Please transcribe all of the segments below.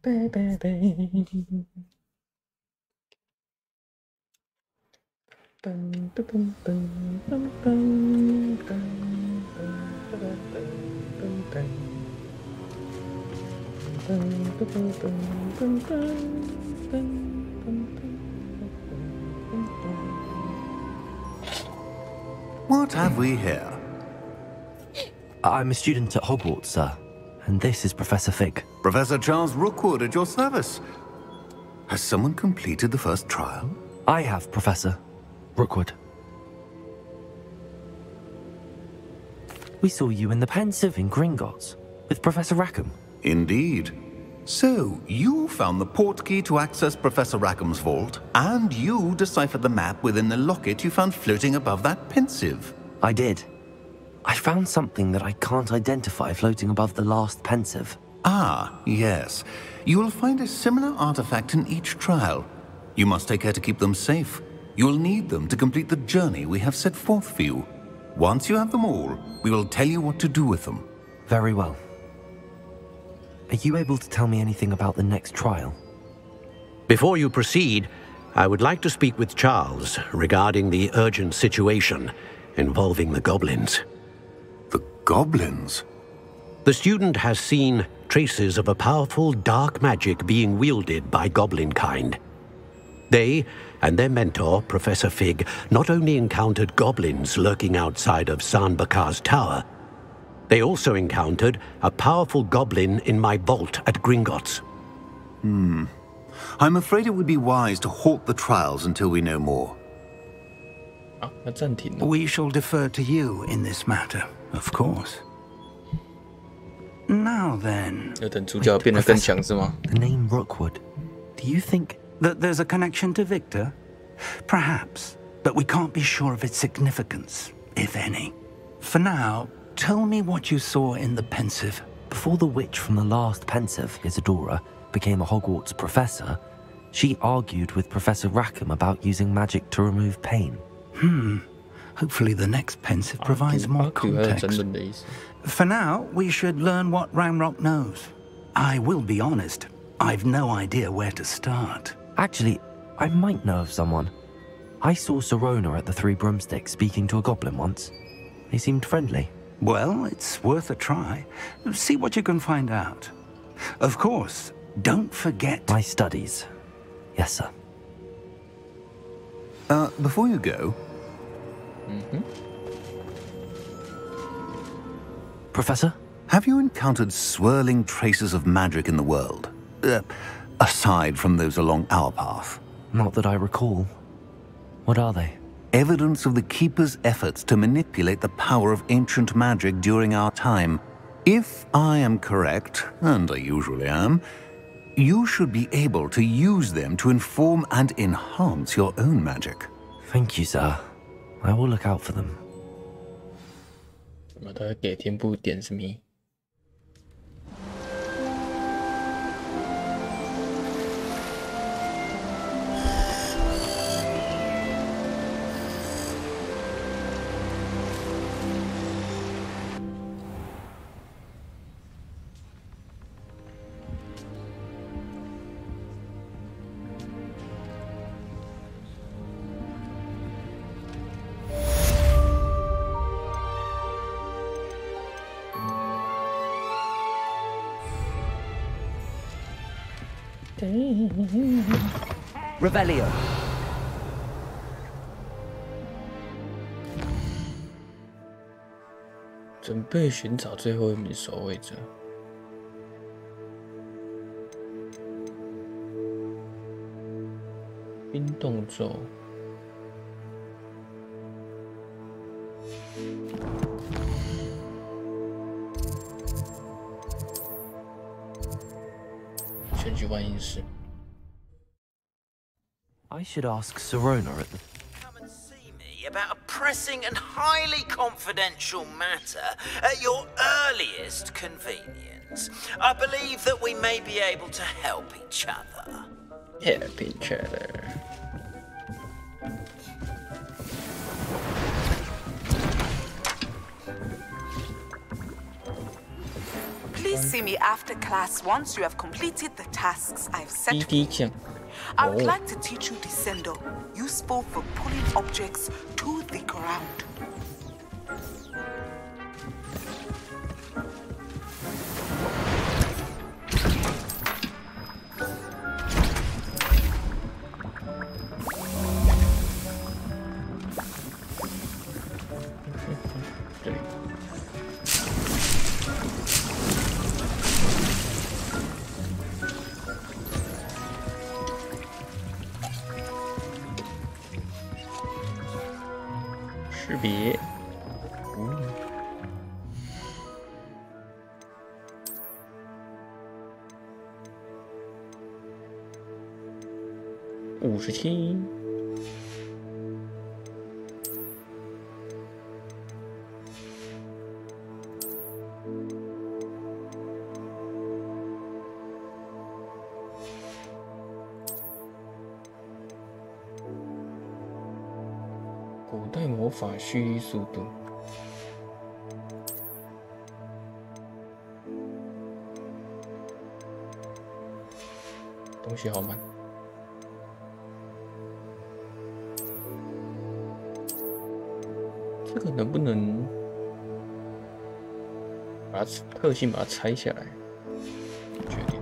What have we here? I'm a student at Hogwarts, sir. And this is Professor Fig. Professor Charles Rookwood at your service. Has someone completed the first trial? I have, Professor Rookwood. We saw you in the Pensive in Gringotts with Professor Rackham. Indeed. So, you found the portkey to access Professor Rackham's vault, and you deciphered the map within the locket you found floating above that Pensive. I did. I found something that I can't identify floating above the last Pensive. Ah, yes. You will find a similar artifact in each trial. You must take care to keep them safe. You will need them to complete the journey we have set forth for you. Once you have them all, we will tell you what to do with them. Very well. Are you able to tell me anything about the next trial? Before you proceed, I would like to speak with Charles regarding the urgent situation involving the goblins. The goblins? The student has seen traces of a powerful dark magic being wielded by goblin kind. They and their mentor, Professor Fig, not only encountered goblins lurking outside of Sanbakar's tower, they also encountered a powerful goblin in my vault at Gringotts. I'm afraid it would be wise to halt the trials until we know more. We shall defer to you in this matter, of course. Now then... The name Rookwood. Do you think... that there's a connection to Victor? Perhaps, but we can't be sure of its significance, if any. For now, tell me what you saw in the Pensive. Before the witch from the last Pensive, Isadora, became a Hogwarts professor, she argued with Professor Rackham about using magic to remove pain. Hopefully the next Pensive provides more context. For now, we should learn what Ramrock knows. I will be honest, I've no idea where to start. Actually, I might know of someone. I saw Sirona at the Three Broomsticks speaking to a goblin once. They seemed friendly. Well, it's worth a try. See what you can find out. Of course, don't forget... my studies. Yes, sir. Before you go... Professor? Have you encountered swirling traces of magic in the world? Aside from those along our path? Not that I recall. What are they? Evidence of the Keeper's efforts to manipulate the power of ancient magic during our time. If I am correct, and I usually am, you should be able to use them to inform and enhance your own magic. Thank you, sir. I will look out for them. 我都要给天部点什么？Revelio. 准备寻找最后一名守卫者。冰冻咒。选举万应室。 I should ask Sirona at the... Come and see me about a pressing and highly confidential matter at your earliest convenience. I believe that we may be able to help each other. Help each other. Please see me after class once you have completed the tasks I've set. 滴滴酱。 I would like to teach you Descendo, useful for pulling objects to the ground.57。古代魔法蓄力速度。东西好慢。 这个能不能把它特性把它拆下来？不确定。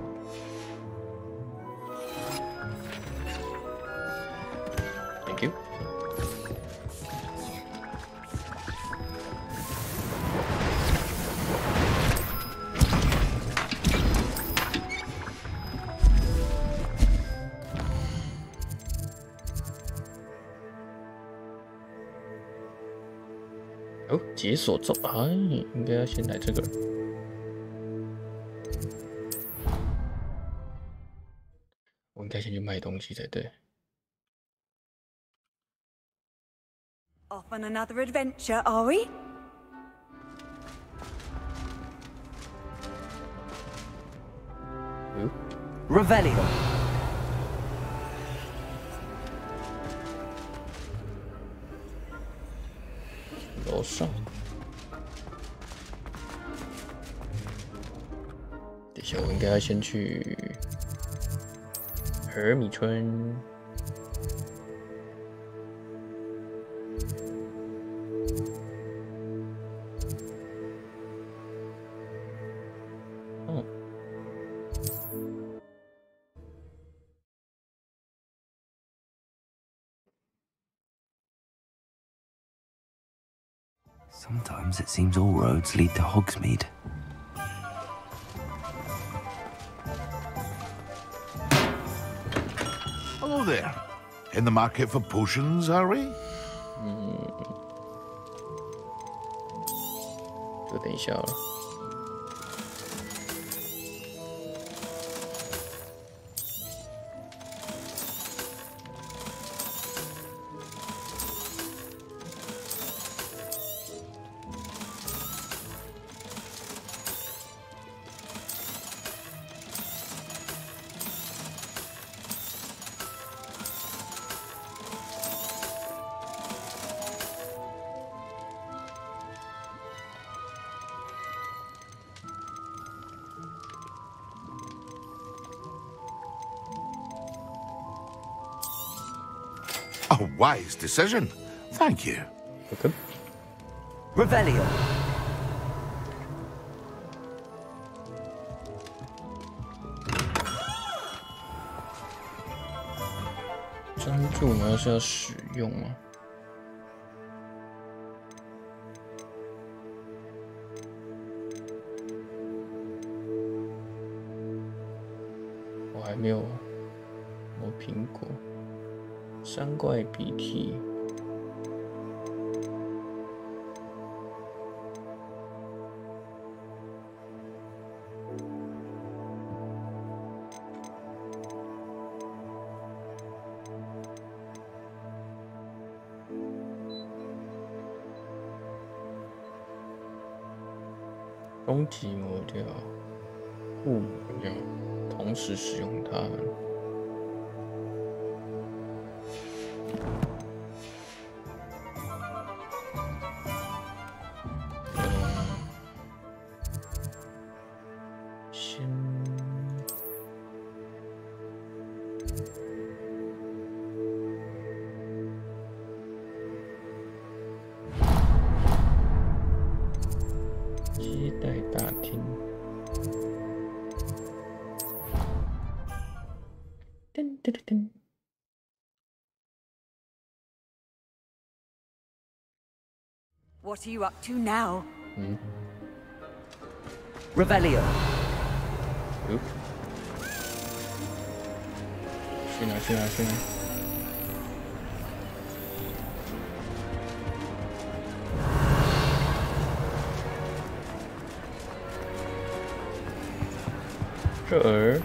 Thank you。哦，解锁咒，哎，应该要先来这个。我应该先去卖东西才对。 Off on another adventure, are we? Revelio. 楼上。等一下，我应该要先去和米村。 Sometimes it seems all roads lead to Hogsmeade. Hello there. In the market for potions, are we? 就等一下了。A wise decision. Thank you. Okay. Revelio. 专注吗？是要使用吗？我还没有磨苹果。 山怪鼻涕，终极磨掉，互磨掉，同时使用它们。What are you up to now? Revelio. Oop. 去哪？去哪？去哪？这儿。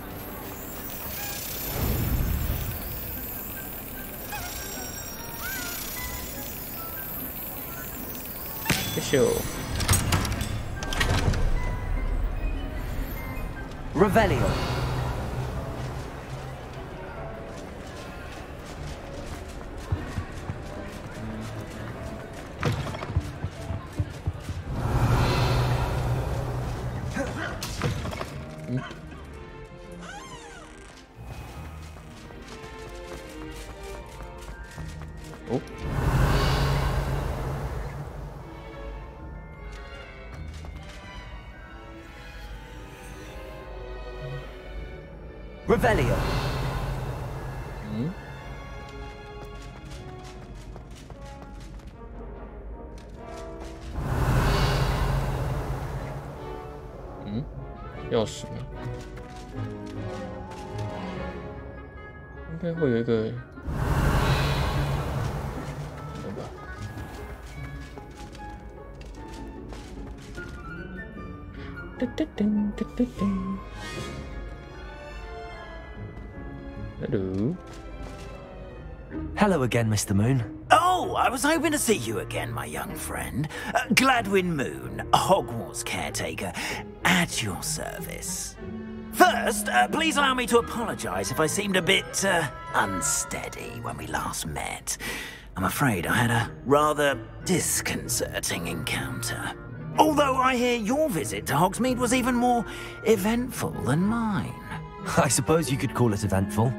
Revelio. Oh. Revelio. Hmm? 钥匙呢？应该会有一个。 Hello. Hello again, Mr. Moon. Oh, I was hoping to see you again, my young friend. Gladwin Moon, Hogwarts caretaker, at your service. First, please allow me to apologize if I seemed a bit, unsteady when we last met. I'm afraid I had a rather disconcerting encounter. Although I hear your visit to Hogsmeade was even more eventful than mine. I suppose you could call it eventful.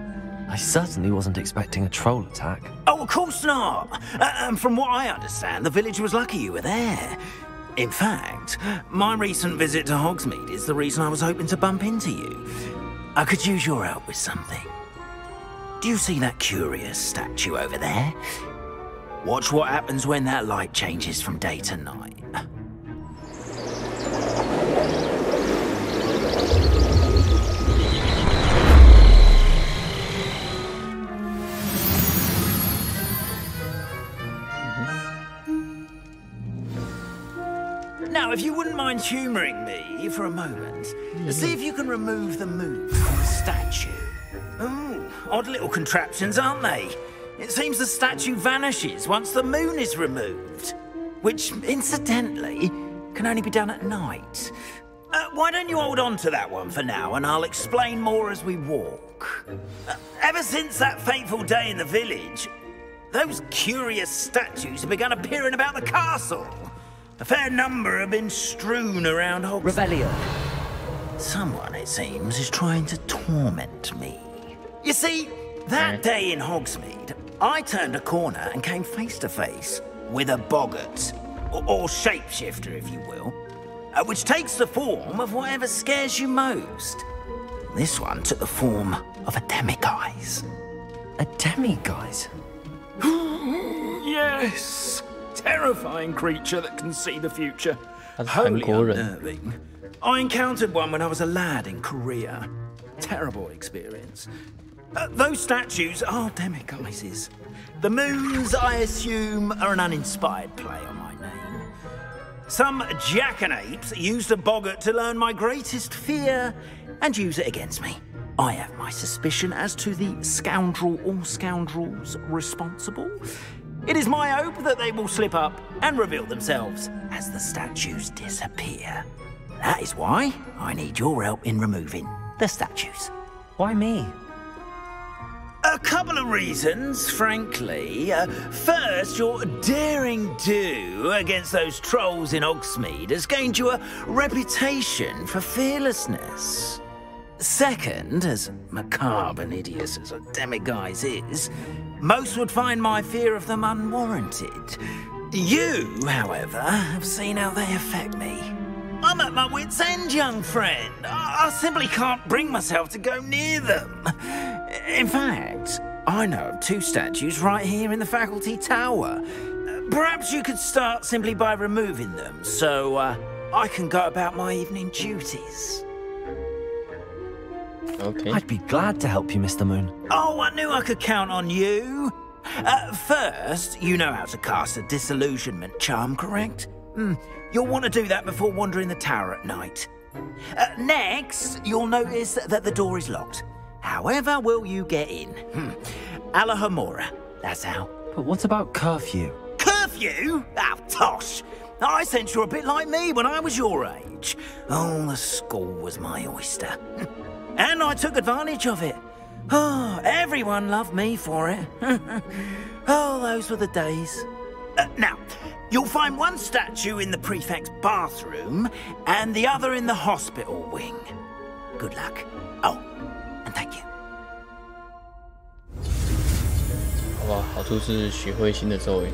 I certainly wasn't expecting a troll attack. Oh, of course not. From what I understand, the village was lucky you were there. In fact, my recent visit to Hogsmeade is the reason I was hoping to bump into you. I could use your help with something. Do you see that curious statue over there? Watch what happens when that light changes from day to night. Now, if you wouldn't mind humouring me for a moment, see if you can remove the moon from the statue. Ooh, odd little contraptions, aren't they? It seems the statue vanishes once the moon is removed, which, incidentally, can only be done at night. Why don't you hold on to that one for now, and I'll explain more as we walk. Ever since that fateful day in the village, those curious statues have begun appearing about the castle. A fair number have been strewn around Hogsmeade. Revelio. Someone, it seems, is trying to torment me. You see, that day in Hogsmeade, I turned a corner and came face to face with a boggart, or shapeshifter, if you will, which takes the form of whatever scares you most. This one took the form of a demiguise. A demiguise? Yes! Terrifying creature that can see the future. Wholly unnerving. I encountered one when I was a lad in Korea. Terrible experience. Those statues are demiguises. The moons, I assume, are an uninspired play on my name. Some jackanapes used a boggart to learn my greatest fear and use it against me. I have my suspicion as to the scoundrel or scoundrels responsible. It is my hope that they will slip up and reveal themselves as the statues disappear. That is why I need your help in removing the statues. Why me? A couple of reasons, frankly. First, your daring do against those trolls in Hogsmeade has gained you a reputation for fearlessness. Second, as macabre and hideous as a demiguise is, most would find my fear of them unwarranted. You, however, have seen how they affect me. I'm at my wit's end, young friend. I simply can't bring myself to go near them. In fact, I know of 2 statues right here in the faculty tower. Perhaps you could start simply by removing them, so I can go about my evening duties. Okay. I'd be glad to help you, Mr. Moon. Oh, I knew I could count on you. First, you know how to cast a disillusionment charm, correct? You'll want to do that before wandering the tower at night. Next, you'll notice that the door is locked. However will you get in? Alahomora, that's how. But what about curfew? Curfew? Oh, tosh. I sense you're a bit like me when I was your age. Oh, the school was my oyster. And I took advantage of it. Oh, everyone loved me for it. Oh, those were the days. Now, you'll find one statue in the prefect's bathroom and the other in the hospital wing. Good luck. Oh, and thank you. 好吧，好处是学会新的咒语。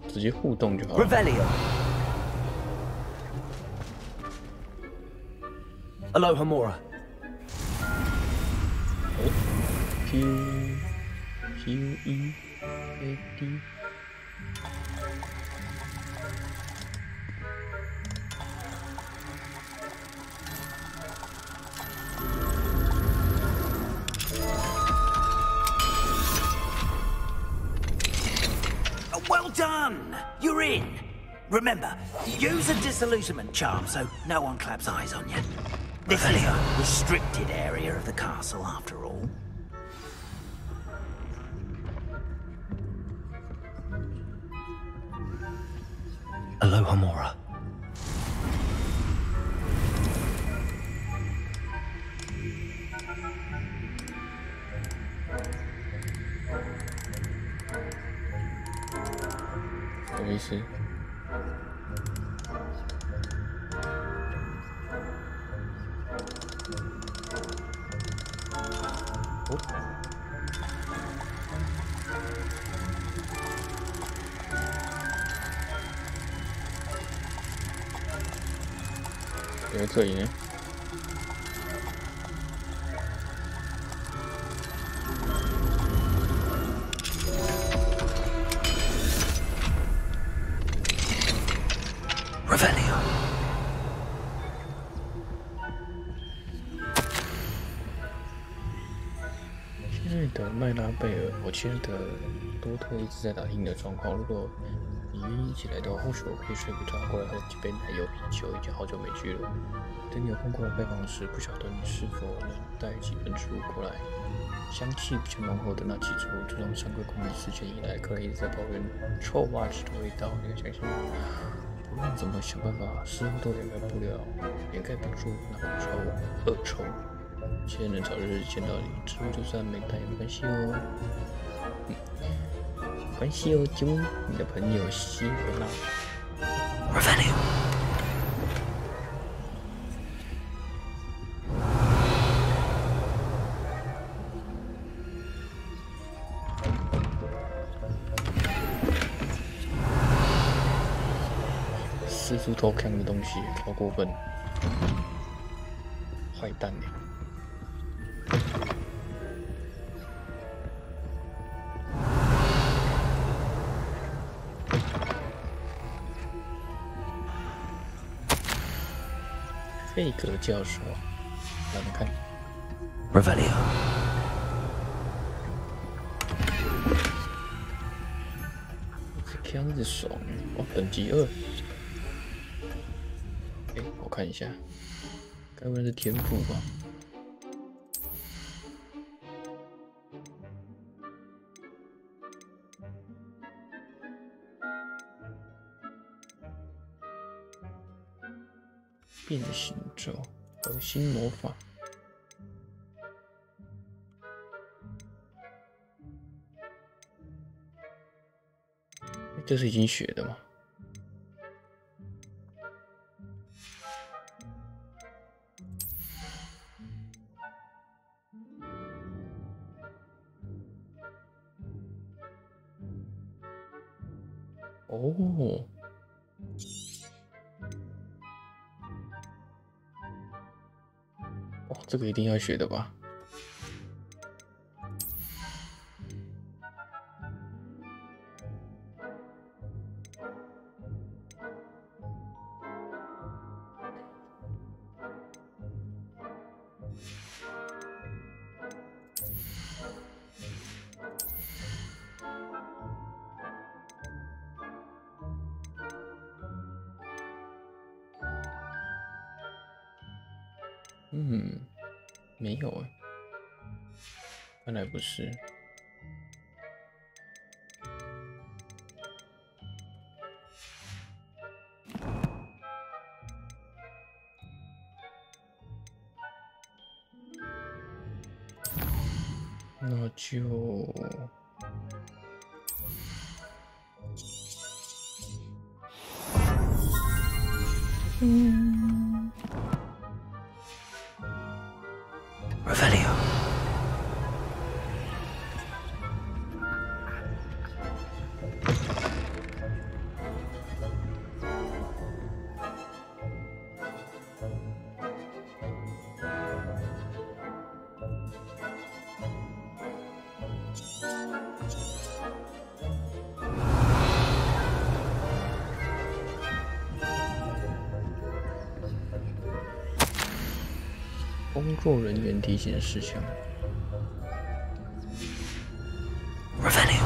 直接互动就好了。Revelio. Alohomora. Q-E-A-D. Well done! You're in. Remember, use a disillusionment charm so no one claps eyes on you. This is a restricted area of the castle, after all. Alohomora. What is it? Oh. 在这里呢。Revelio. 亲爱的麦拉贝尔，我亲爱的多特一直在打听你的状况。如果你愿意一起来的话，或许我可以睡不着，过来喝几杯奶油啤酒，已经好久没聚了。等你有空过来拜访时，不晓得你是否能带几本书过来。香气比较浓厚的那几株，自从上个工艺事件以来，克莱一直在抱怨臭袜子的味道。你可相信吗？无论怎么想办法，似乎都掩盖不住那股恶臭。期待能早日见到你，之后就算没带也没关系哦。没关系哦，就你的朋友希维拉。Revelio.四处偷看的东西，好过分，坏蛋呢！费格教授，让我们看 Revelio. 这枪子爽哦，等级2。我看一下，该不会是天赋吧？变形咒，核心魔法。这是已经学的吗？哦，哇，这个一定要学的吧？没有哎，看来不是。那就Revelio.工作人员提醒事项。Revelio.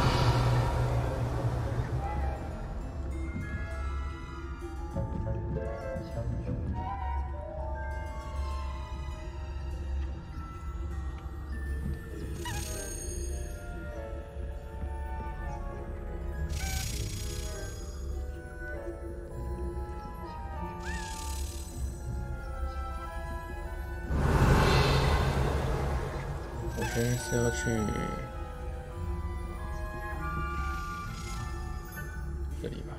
我现在是要去这里吧，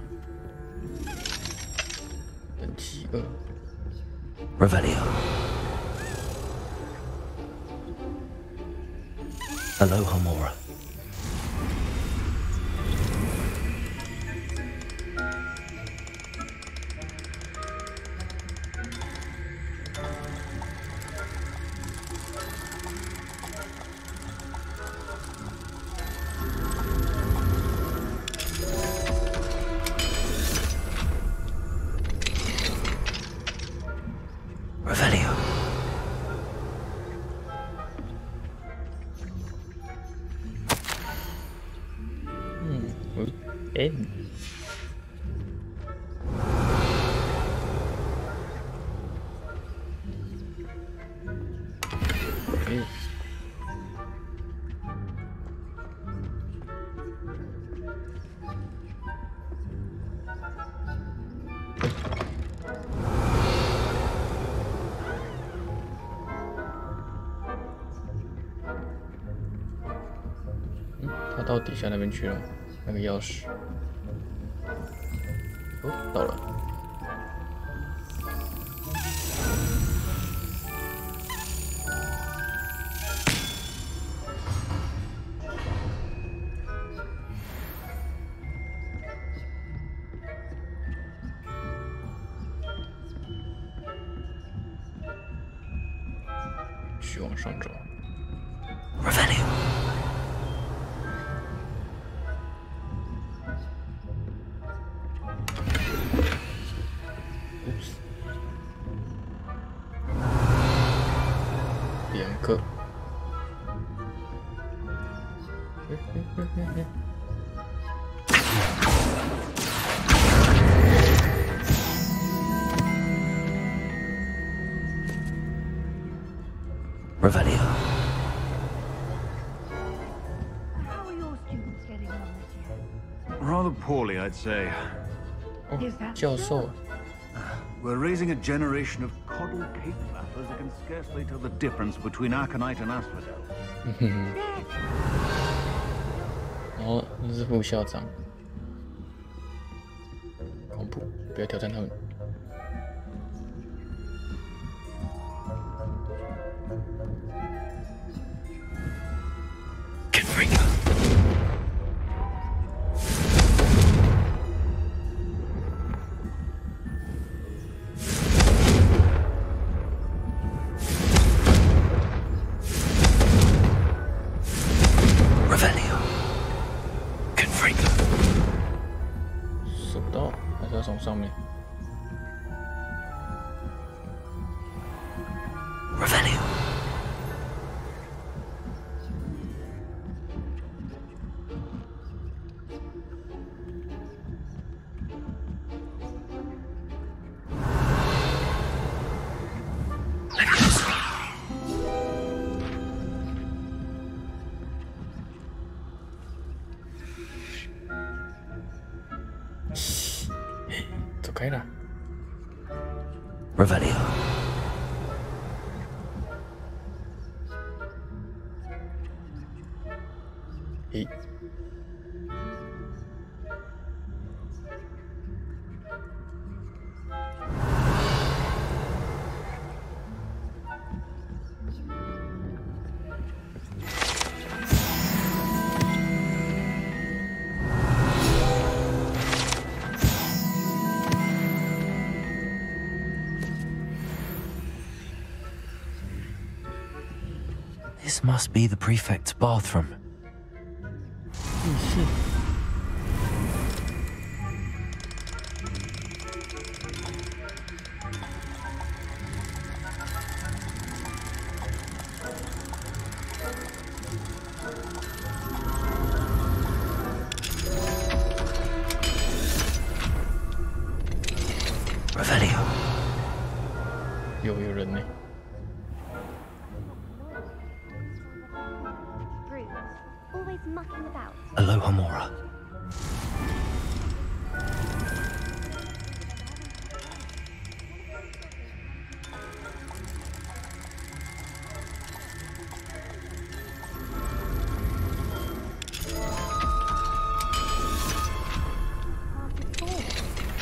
等级2。Revelio. Aloha Mora. Revelio. N.他到底下那边去了，那个钥匙。哦，到了。去往上走。Revelio.2个。Revelio. How are your students getting on this year? Rather poorly, I'd say. 哦，教授。We're raising a generation of coddled cake flappers who can scarcely tell the difference between Arcanite and Asphodel. 哦，那是副校长。不要挑战他们。上面。走开了。Revelio. This must be the prefect's bathroom. Revelio. 有人呢。 Mucking about. Aloha Mora.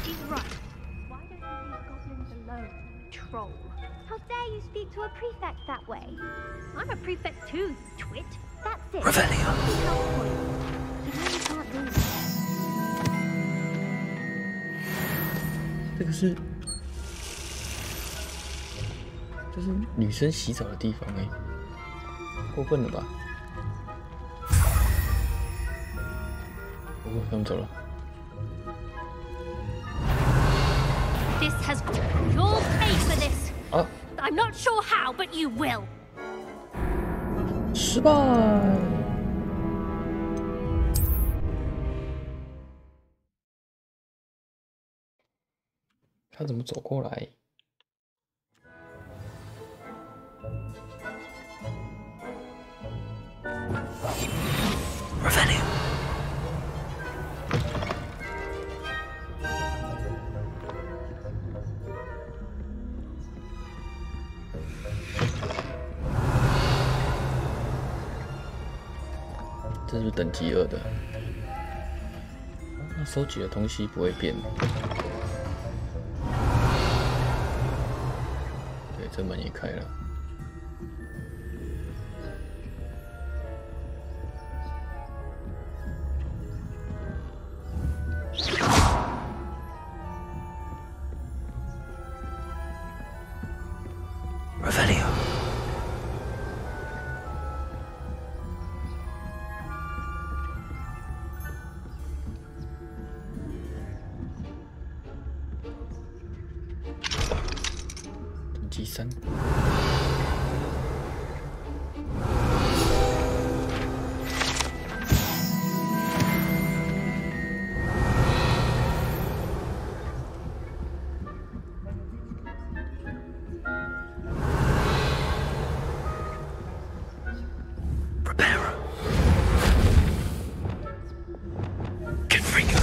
She's right. Why don't you leave goblins alone, troll? How dare you speak to a prefect that way? I'm a prefect too, you twit. That's it. Revelio. You really can't do that. 这个是，这是女生洗澡的地方哎，过分了吧？哦，他们走了。 This has you'll pay for this. I'm not sure how, but you will. 失败。他怎么走过来？ Revelio. 这是等级2的，那收集的东西不会变。对，这门也开了。Revelio. 第3。Preparo. Confringo.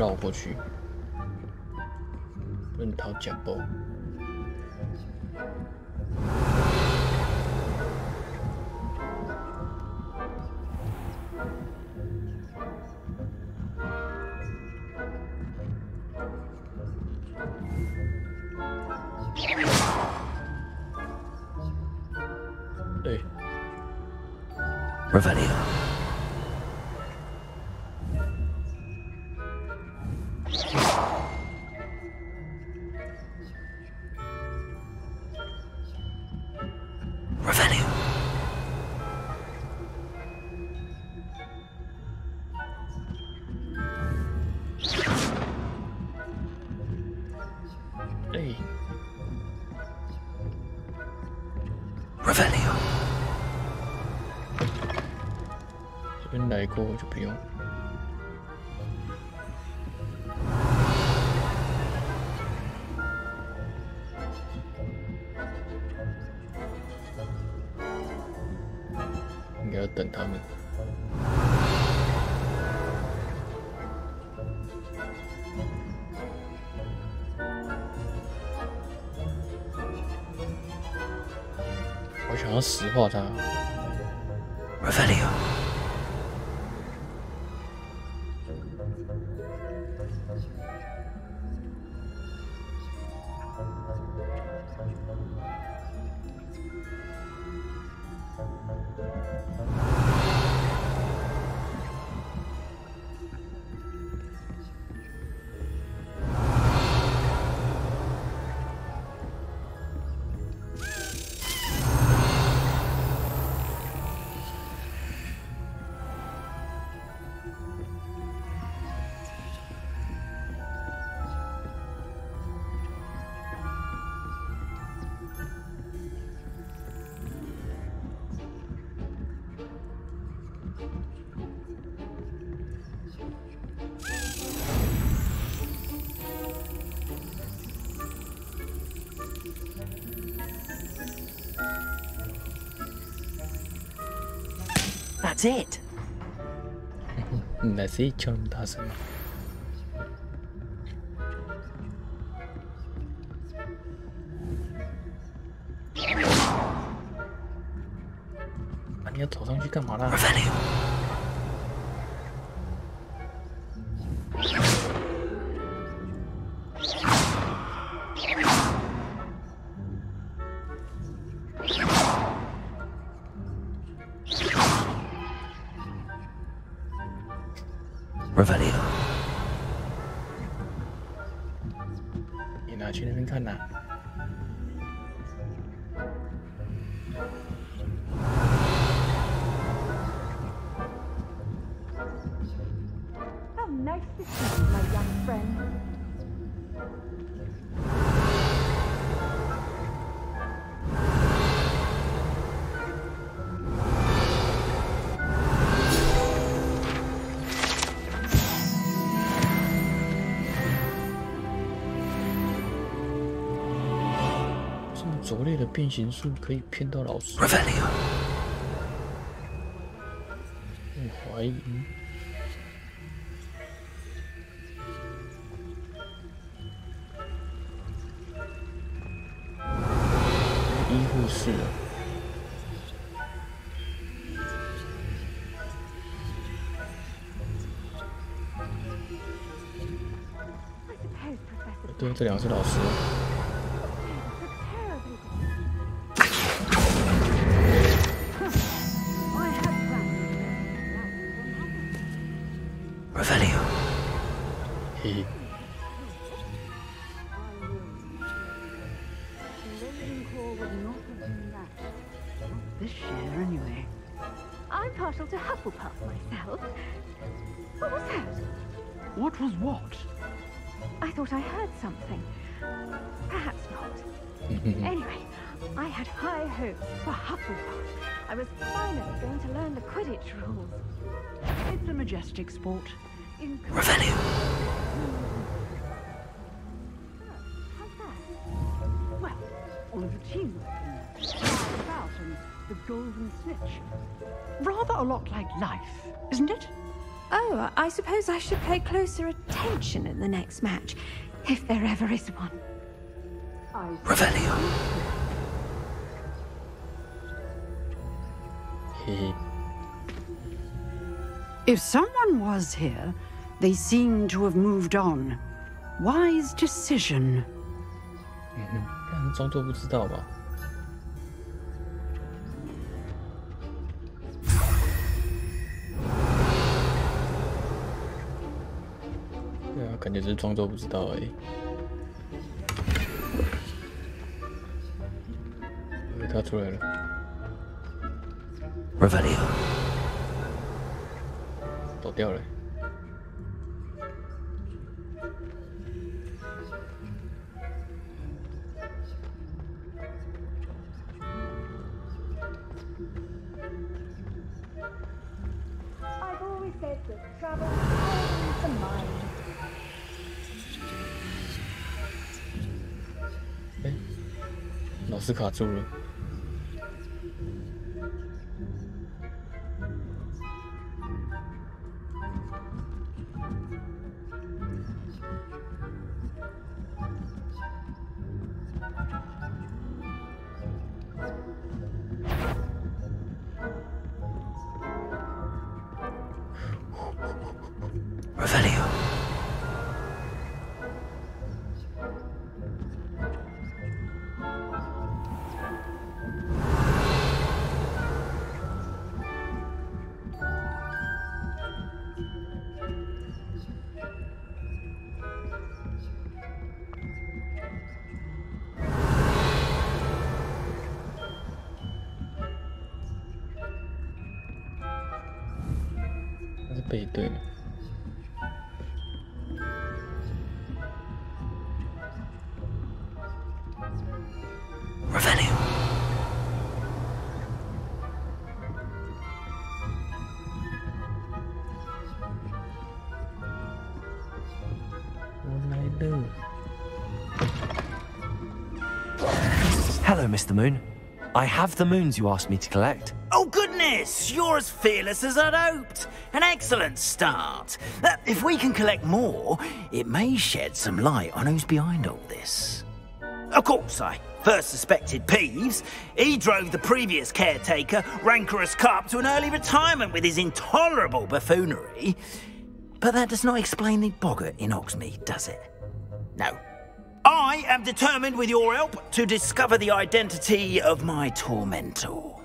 绕过去，不能逃假包。对 Revelio. Revelio. Hey. Revelio. 这边来过就不用。应该要等他们。我想要石化它。Revelio. That's it. That's it， 叫那么大声吗？啊，你要走上去干嘛啦？ Revelio. Revelio. 你拿去那边看呐。How nice to see you, my young friend. “这么拙劣的变形术可以骗到老师？” Revelio. 我怀疑。医护室啊。对，这两个是老师。Revelio. 嘿嘿。 This year, anyway. I'm partial to Hufflepuff myself. What was that? What was what? I thought I heard something. Perhaps not. Anyway, I had high hopes for Hufflepuff. I was finally going to learn the Quidditch rules. It's a majestic sport. Revelio. How's that? Well, all of the teamwork and fly about and the golden snitch. Rather a lot like life, isn't it? Oh, I suppose I should pay closer attention in the next match, if there ever is one. Revelio. If someone was here, they seem to have moved on. Wise decision. 装作不知道吧。对啊，感觉只是装作不知道而已。他出来了。Revelio. 走掉了。I've always said that travel is the mind. 哎，老师卡住了。Revelio.他是背对的。Revelio. Hello, Mr. Moon. I have the moons you asked me to collect. Oh, goodness! You're as fearless as I'd hoped. An excellent start. If we can collect more, it may shed some light on who's behind all this. Of course, I first suspected Peeves. He drove the previous caretaker, Rancorous Carp, to an early retirement with his intolerable buffoonery. But that does not explain the boggart in Hogsmeade, does it? No. I am determined, with your help, to discover the identity of my tormentor.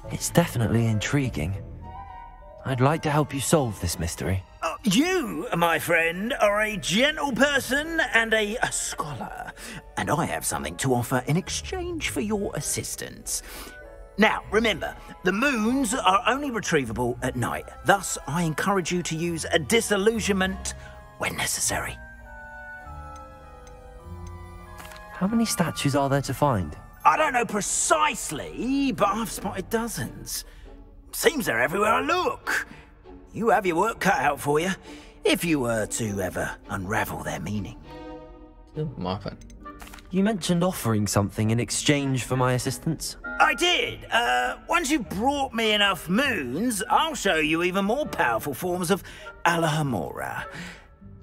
It's definitely intriguing. I'd like to help you solve this mystery. You, my friend, are a gentle person and a scholar, and I have something to offer in exchange for your assistance. Now, remember, the moons are only retrievable at night. Thus, I encourage you to use a disillusionment when necessary. How many statues are there to find? I don't know precisely, but I've spotted dozens. Seems they're everywhere I look. You have your work cut out for you, if you were to ever unravel their meaning. You mentioned offering something in exchange for my assistance? I did. Once you've brought me enough moons, I'll show you even more powerful forms of Alohomora.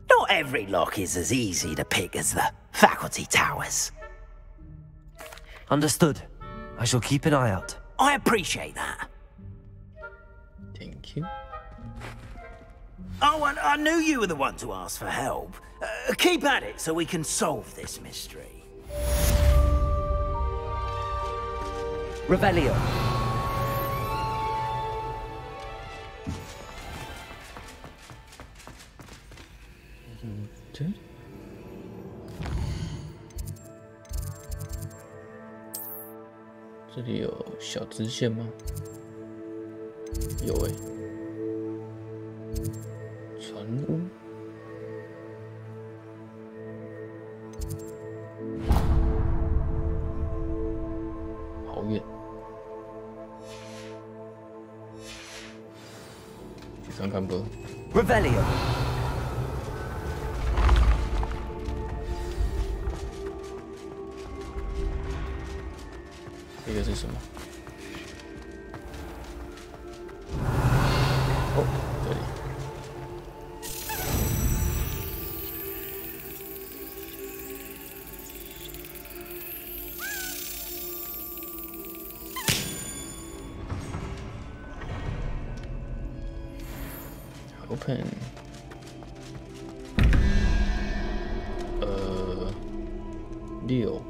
Not every lock is as easy to pick as the faculty towers. Understood. I shall keep an eye out. I appreciate that. Thank you. Oh, and I knew you were the one to ask for help. Keep at it so we can solve this mystery. Revelio. Okay. 这里有小支线吗？有诶，船屋。好远。去看看吧。Revelio. 这个是什么？哦。Open。6、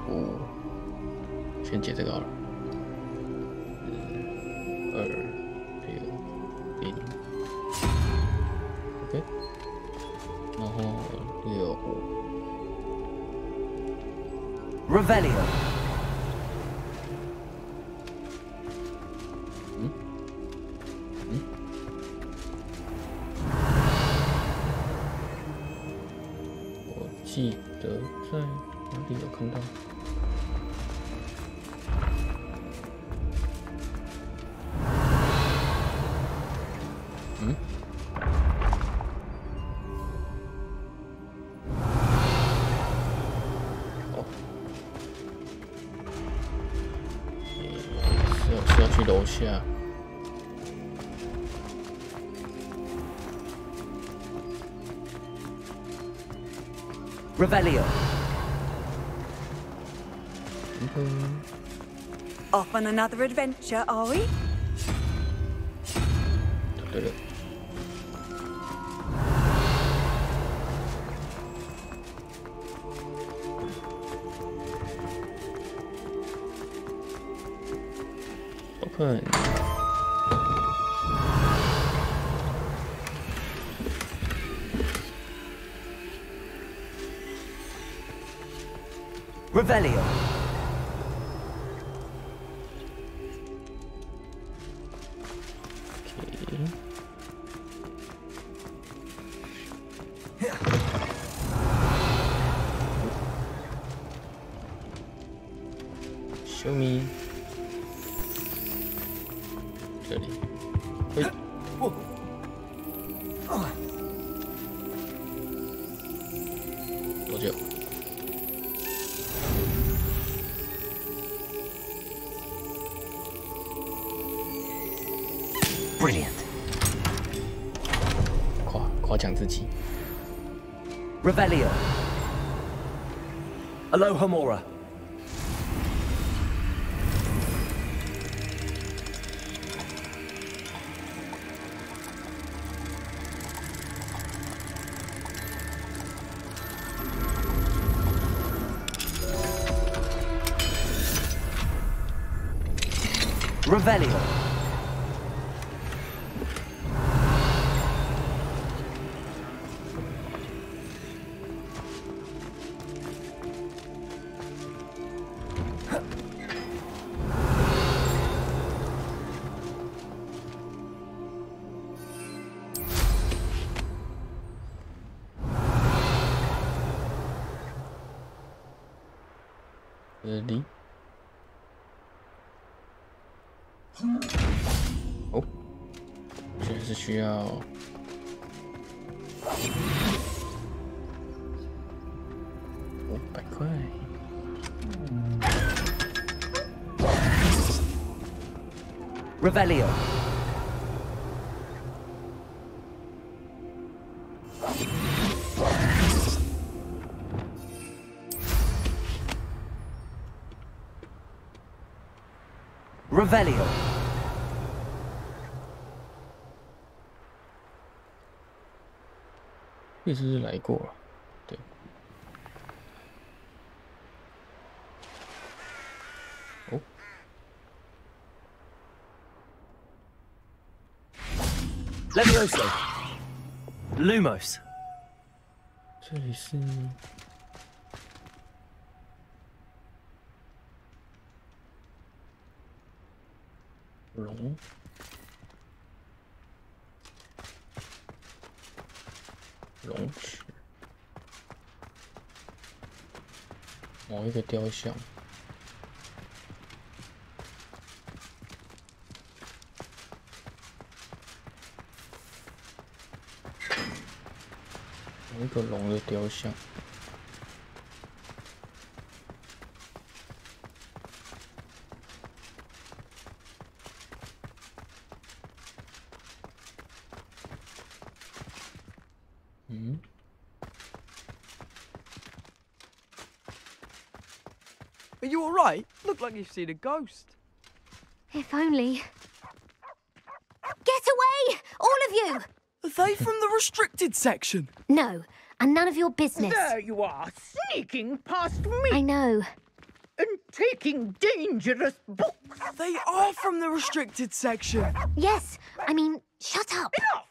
5，先解这个好了。2、6、0。OK。然后6、5。Revelio。记得在哪里有看到？哦，是要去楼下。Revelio. Off on another adventure, are we? Open. Revelio. Show me. 这里。嘿。多久？ Brilliant. 夸奖自己。Revelio. Alohomora. Revelio. Ready? 哦，现在是需要500块。Revelio. Revelio. 这次是来过了，对。哦。Levioso. Lumos. 这里是。 龙，龙池，某一个雕像，某一个龙的雕像。 Are you all right? Look like you've seen a ghost. If only. Get away! you? Are they from the restricted section? No, and none of your business. There you are, sneaking past me. I know. And taking dangerous books. They are from the restricted section. Yes, I mean, shut up. Enough!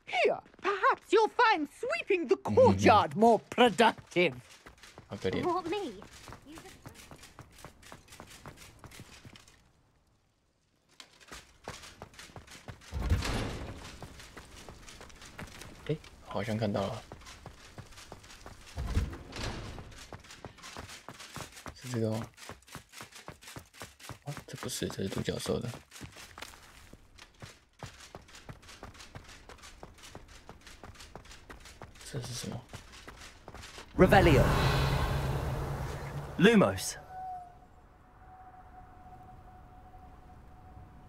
Here, perhaps you'll find sweeping the courtyard more productive. What, me? Eh, 好像看到了，是这个吗？啊，这不是，这是独角兽的。这是什么 Revelio. Lumos.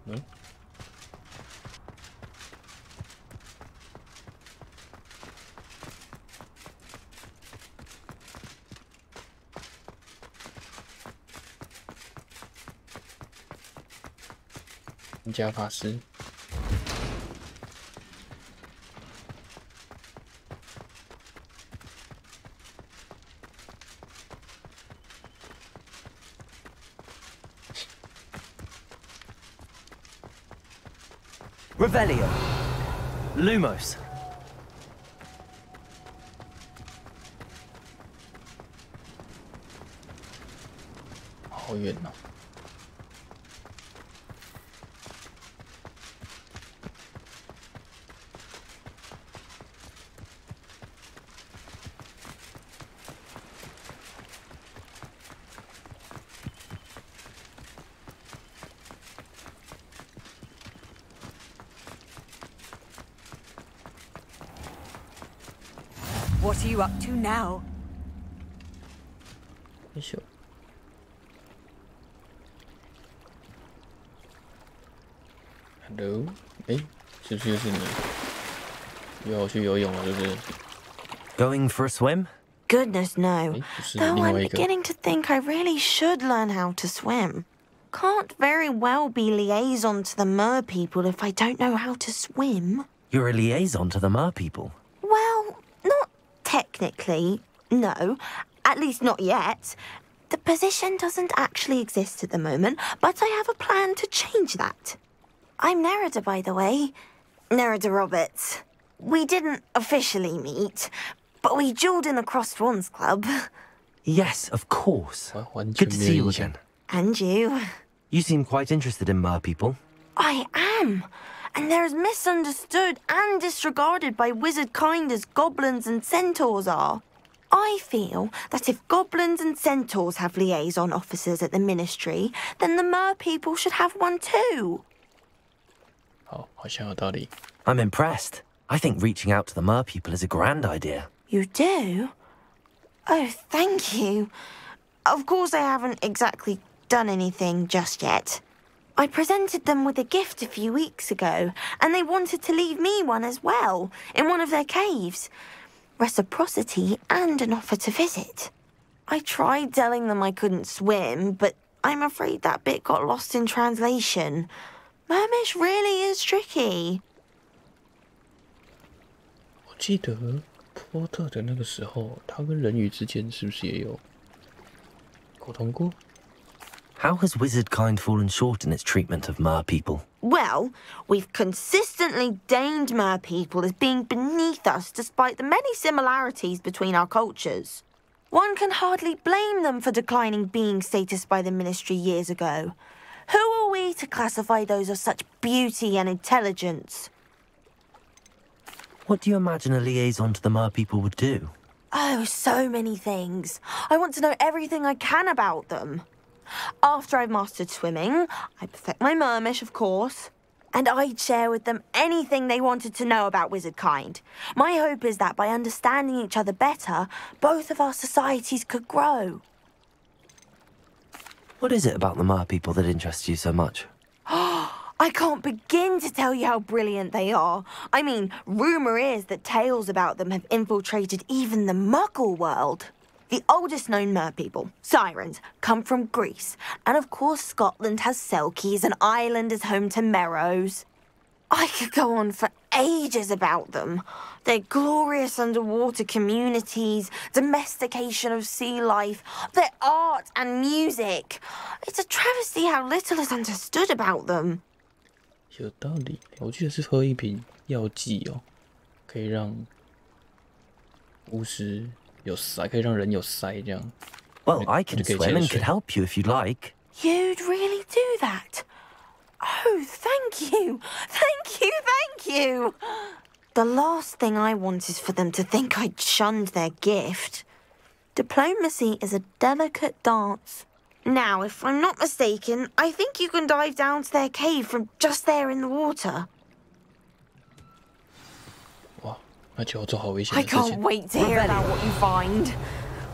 嗯？加法师。Revelio. Lumos. 好远哦。What are you up to now? 没事。Hello， 哎，是不是又是你？又要去游泳了，是不是 Going for a swim? Goodness, no. 哎，不是 Though 另外 I'm 一个。 beginning to think I really should learn how to swim. Can't very well be liaison to the mer people if I don't know how to swim. You're a liaison to the mer people. Well, not technically, no. At least not yet. The position doesn't actually exist at the moment, but I have a plan to change that. I'm Nerida, by the way. Nerida Roberts. We didn't officially meet, but we duelled in the Crossed Swans Club. Yes, of course. Good to see you again. And you. You seem quite interested in mer people. I am. And they're as misunderstood and disregarded by wizard kind as goblins and centaurs are. I feel that if goblins and centaurs have liaison officers at the ministry, then the mer people should have one too. 好，好像有道理。 I'm impressed. I think reaching out to the mer people is a grand idea. You do? Oh, thank you. Of course I haven't exactly done anything just yet. I presented them with a gift a few weeks ago, and they wanted to leave me one as well, in one of their caves. Reciprocity and an offer to visit. I tried telling them I couldn't swim, but I'm afraid that bit got lost in translation. Mermish really is tricky. 我记得波特的那个时候，他跟人鱼之间是不是也有沟通过？ How has wizard kind fallen short in its treatment of mer people? Well, we've consistently deemed mer people as being beneath us despite the many similarities between our cultures. One can hardly blame them for declining being status by the ministry years ago. Who are we to classify those of such beauty and intelligence? What do you imagine a liaison to the mer people would do? Oh, so many things. I want to know everything I can about them. After I've mastered swimming, I'd perfect my mermish, of course, and I'd share with them anything they wanted to know about wizard kind. My hope is that by understanding each other better, both of our societies could grow. What is it about the mer people that interests you so much? I can't begin to tell you how brilliant they are. I mean, rumour is that tales about them have infiltrated even the Muggle world. The oldest known mer people, sirens, come from Greece. And of course Scotland has Selkies and Ireland is home to Merrows. I could go on for ages about them. Their glorious underwater communities, domestication of sea life, their art and music. It's a travesty how little is understood about them. 有道理，我记得是喝一瓶药剂哦，可以让巫师有鳃，可以让人有鳃这样。Well, I can swim and could help you if you'd like. You'd really do that? Oh, thank you! Thank you, thank you! The last thing I want is for them to think I'd shunned their gift. Diplomacy is a delicate dance. Now, if I'm not mistaken, I think you can dive down to their cave from just there in the water. Wow, 那就要做好危险I 的事情。 can't wait to hear about what you find.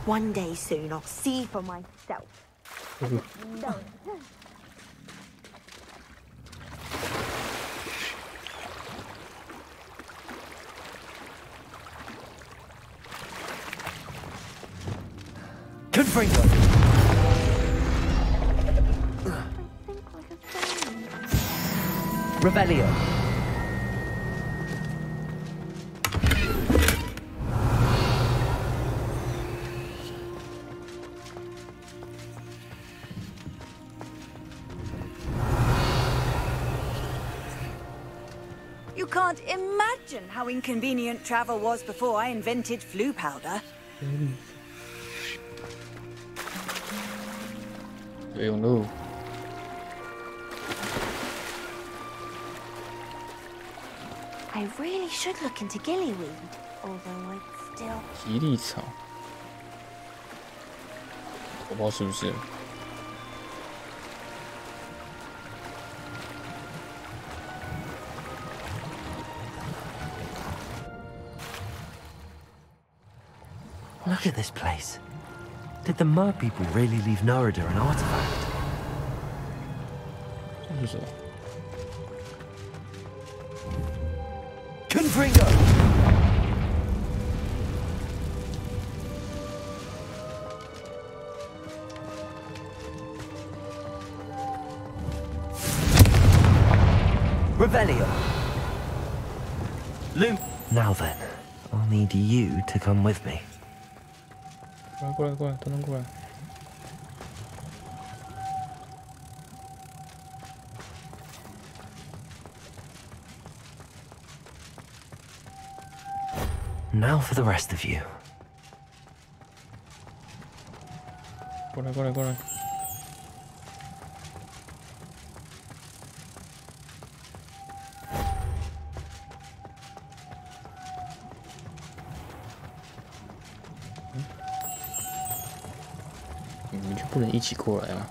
One day soon, I'll see for myself. No. Confringo! Revelio! You can't imagine how inconvenient travel was before I invented flu powder. No. I really should look into gillyweed, although I'd still... 吉利草，我不知道是不是。Look at this place. Did the Mer people really leave Narada an artifact? 这是什么？ Confringo! Revelio! Loom! Now then, I'll need you to come with me. 过来，等等过来。Now for the rest of you. 过来。你们就不能一起过来吗？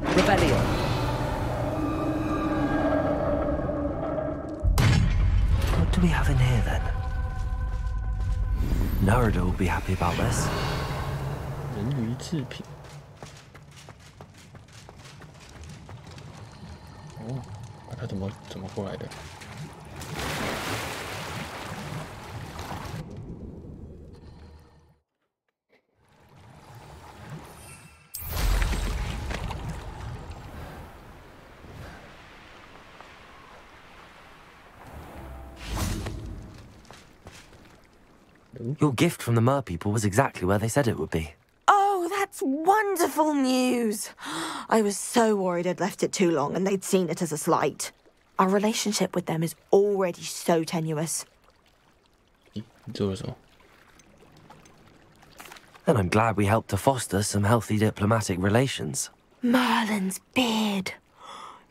Revelio! What do we have in here then? Narada will be happy about this. 人鱼制品。哦，那他怎么过来的？ Your gift from the Mer people was exactly where they said it would be. Oh, that's wonderful news! I was so worried I'd left it too long and they'd seen it as a slight. Our relationship with them is already so tenuous. Then I'm glad we helped to foster some healthy diplomatic relations. Merlin's beard.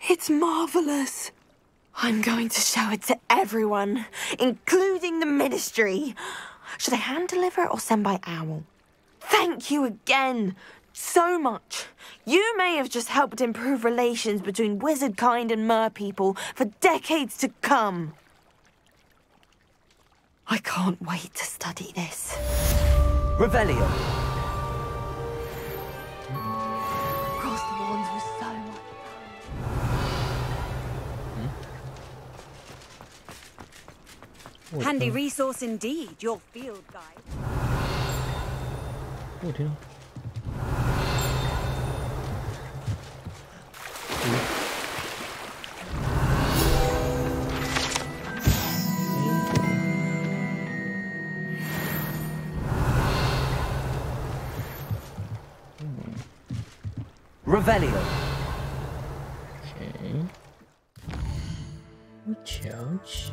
It's marvelous. I'm going to show it to everyone, including the Ministry. Should I hand deliver or send by owl? Thank you again so much. You may have just helped improve relations between wizard kind and mer people for decades to come. I can't wait to study this. Revelio! Cross the wands was so much. Handy resource indeed, your field guide. 我天啊！ Revelio. OK， 我瞧瞧。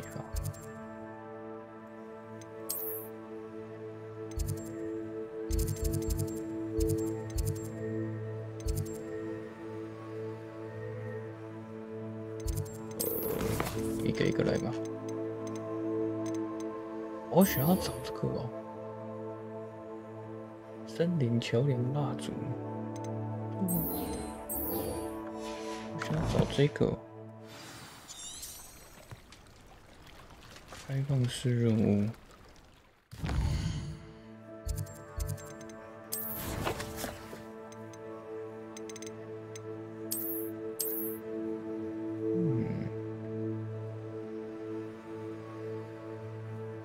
一个一个来吧。我想要找这个哦，森林桥梁蜡烛。我想要找这个开放式任务。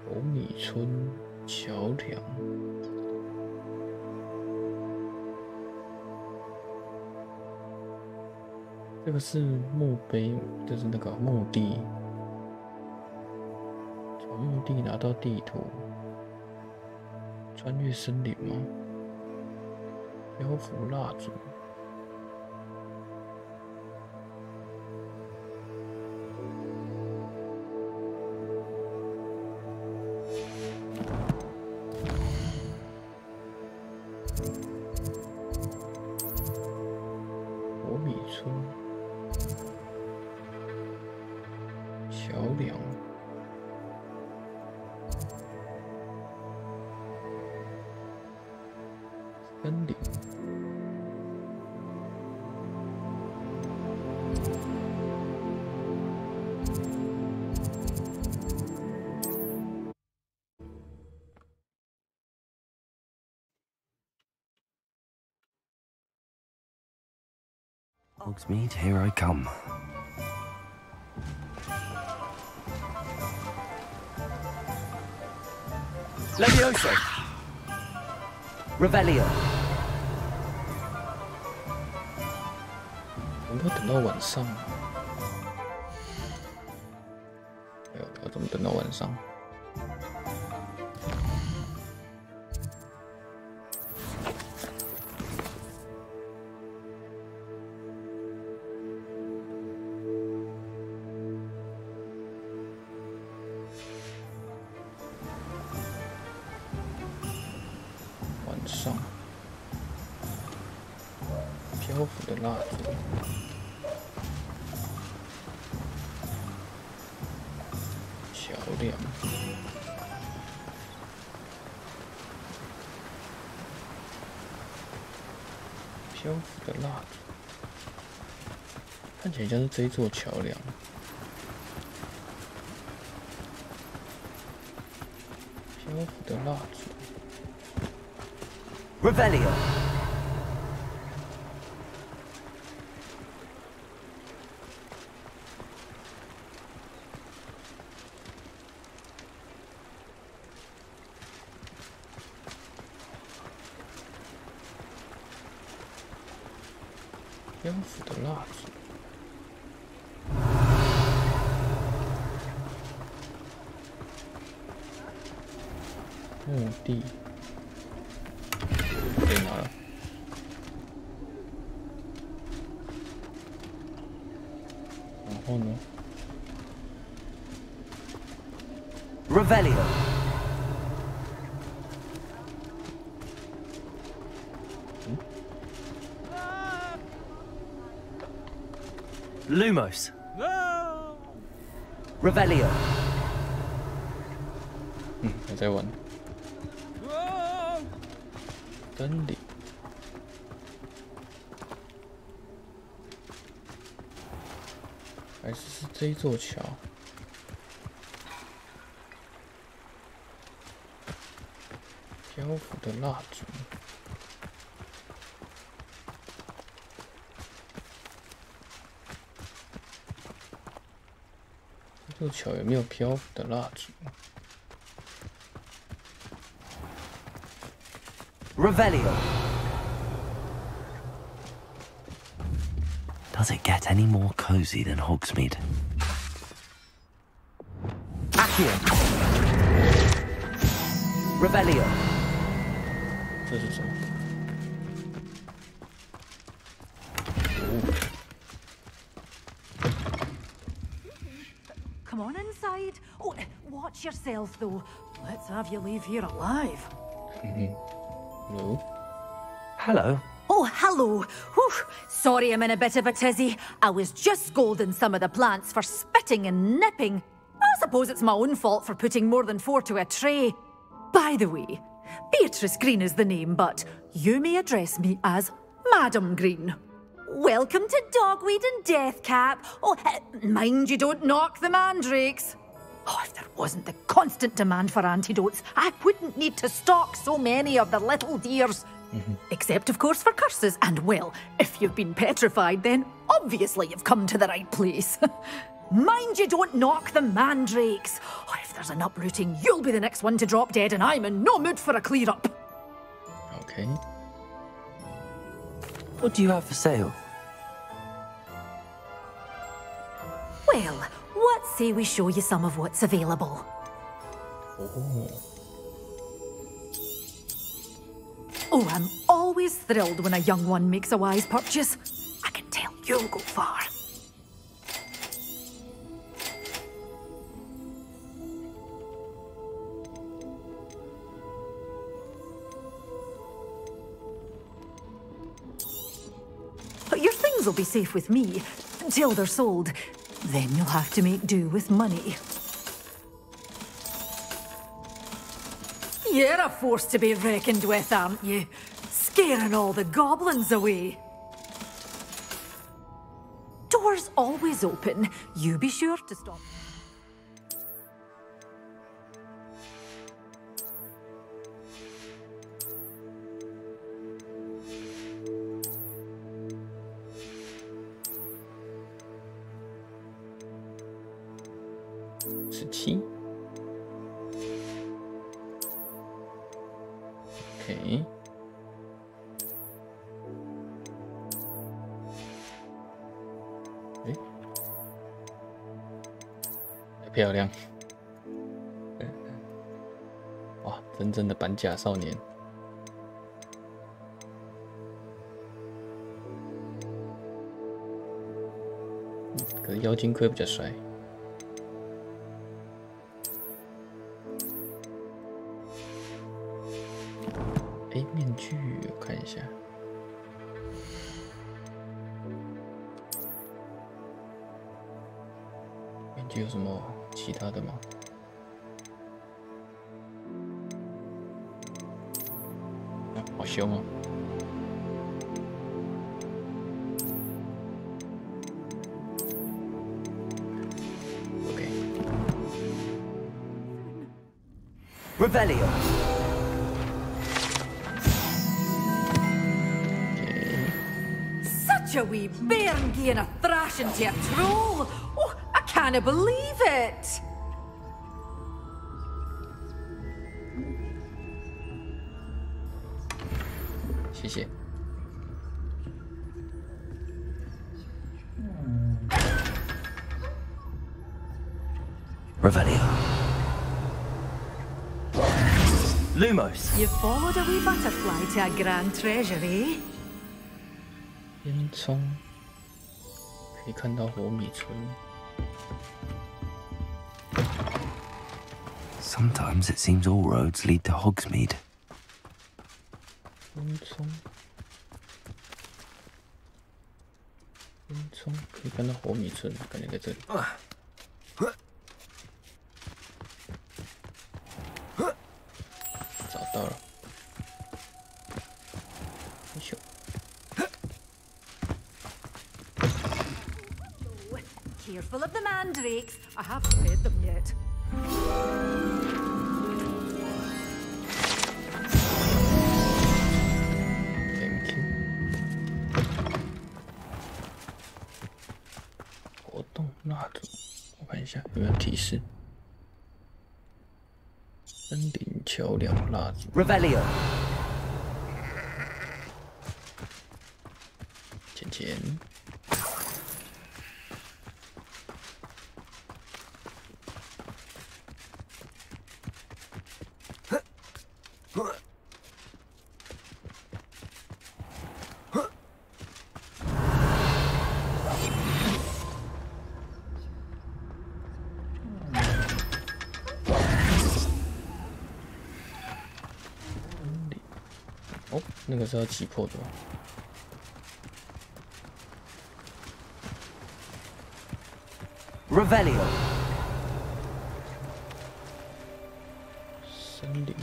欧米村桥梁。这个是墓碑，就是那个墓地。从墓地拿到地图，穿越森林吗？漂浮蜡烛。火米村桥梁。森林。Hogsmeade, here I come. Levioso! Revelio! 我们要等到晚上。要怎么等到晚上？上漂浮的蜡烛，桥梁，漂浮的蜡烛，看起来像是这一座桥梁。漂浮的蜡烛。Revelio!漂浮的蜡烛。墓地。在哪了？然后呢 ？Revelio. Lumos. Revelio. 还在玩。森林。还是这一座桥。漂浮的蜡烛。这座桥有没有漂浮的蜡烛？ Revelio. Does it get any more cozy than Hogsmeade? Accio. Revelio. 这是什么？ yourself, though. Let's have you leave here alive. No. Hello. Oh, hello. Whew. Sorry I'm in a bit of a tizzy. I was just scolding some of the plants for spitting and nipping. I suppose it's my own fault for putting more than 4 to a tray. By the way, Beatrice Green is the name, but you may address me as Madam Green. Welcome to Dogweed and Deathcap. Oh, mind you don't knock the mandrakes. Oh, if there wasn't the constant demand for antidotes, I wouldn't need to stock so many of the little dears. Except, of course, for curses. And, well, if you've been petrified, then obviously you've come to the right place. Mind you don't knock the mandrakes. Oh, if there's an uprooting, you'll be the next one to drop dead, and I'm in no mood for a clear-up. Okay. What do you have for sale? Well, what say we show you some of what's available? Oh, I'm always thrilled when a young one makes a wise purchase. I can tell you'll go far. But your things will be safe with me until they're sold. Then you'll have to make do with money. You're a force to be reckoned with, aren't you? Scaring all the goblins away. Doors always open. You be sure to stop. Okay. 漂亮！哇，真正的板甲少年。可是妖精盔比较帅。哎，面具我看一下。 有什么其他的吗？啊，好凶哦！Revelio. Such a wee bairn giving a thrashing to a troll. Oh, I can't believe it. Thank you. Revelio. Lumos. You followed a wee butterfly to a grand treasure, eh? 烟囱可以看到火米村。 Sometimes it seems all roads lead to Hogsmeade. 烟囱，烟囱可以看到火米村，感觉在这里。找到了。优秀。 Careful of the mandrakes. I haven't fed them yet. Thank you. 活动蜡烛，我看一下有没有提示。森林桥梁蜡烛。Revelio. 钱钱。 Well, 哦，那个是要击破的吧？ Revelio. 森林。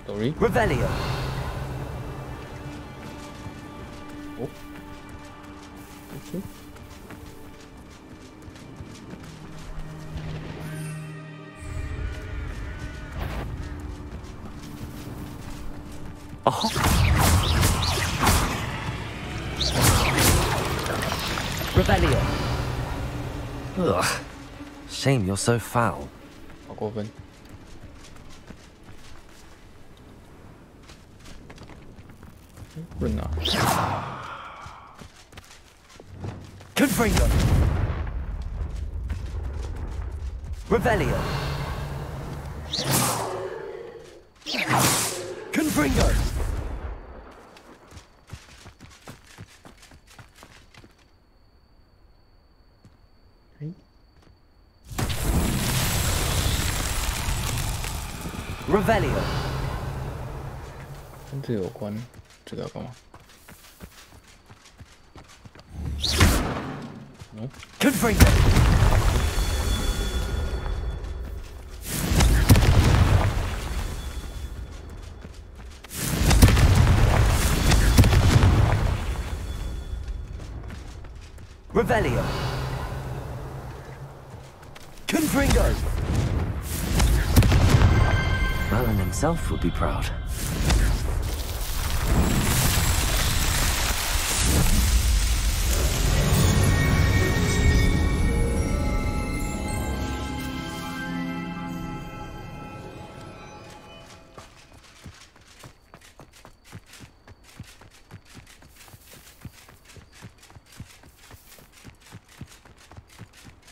Story. Revelio. 哦。Oh. Revelio. Ugh. Shame you're so foul. 好过分。不能拿。Confringo. Revelio. Confringo. Revelio. 跟这有关，这个要干嘛？哦 Confringo. Revelio. Confringo. Merlin himself would be proud.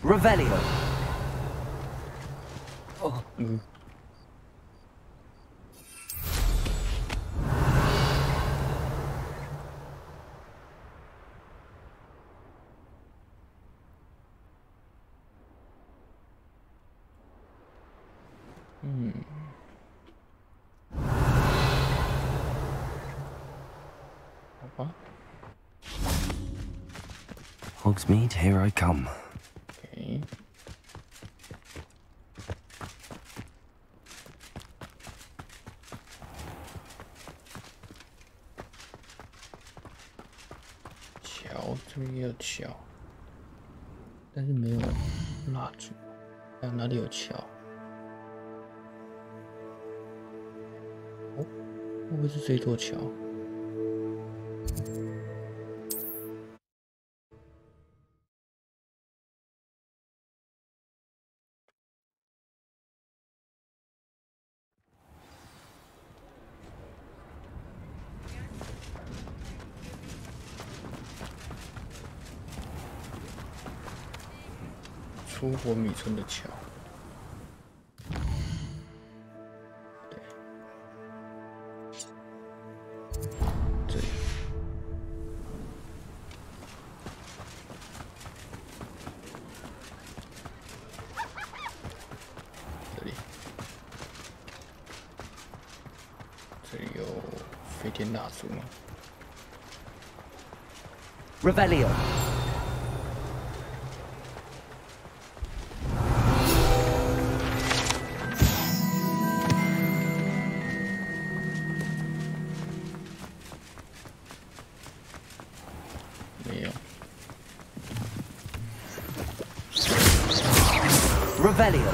Revelio. Oh. Hogsmeade, here I come. Okay.桥这边也有桥，但是没有蜡烛。还有哪里有桥？哦，会不会是这座桥？出火米村的桥，对，这里，这里，这里有飞天蜡烛吗 Revelio. Revelio.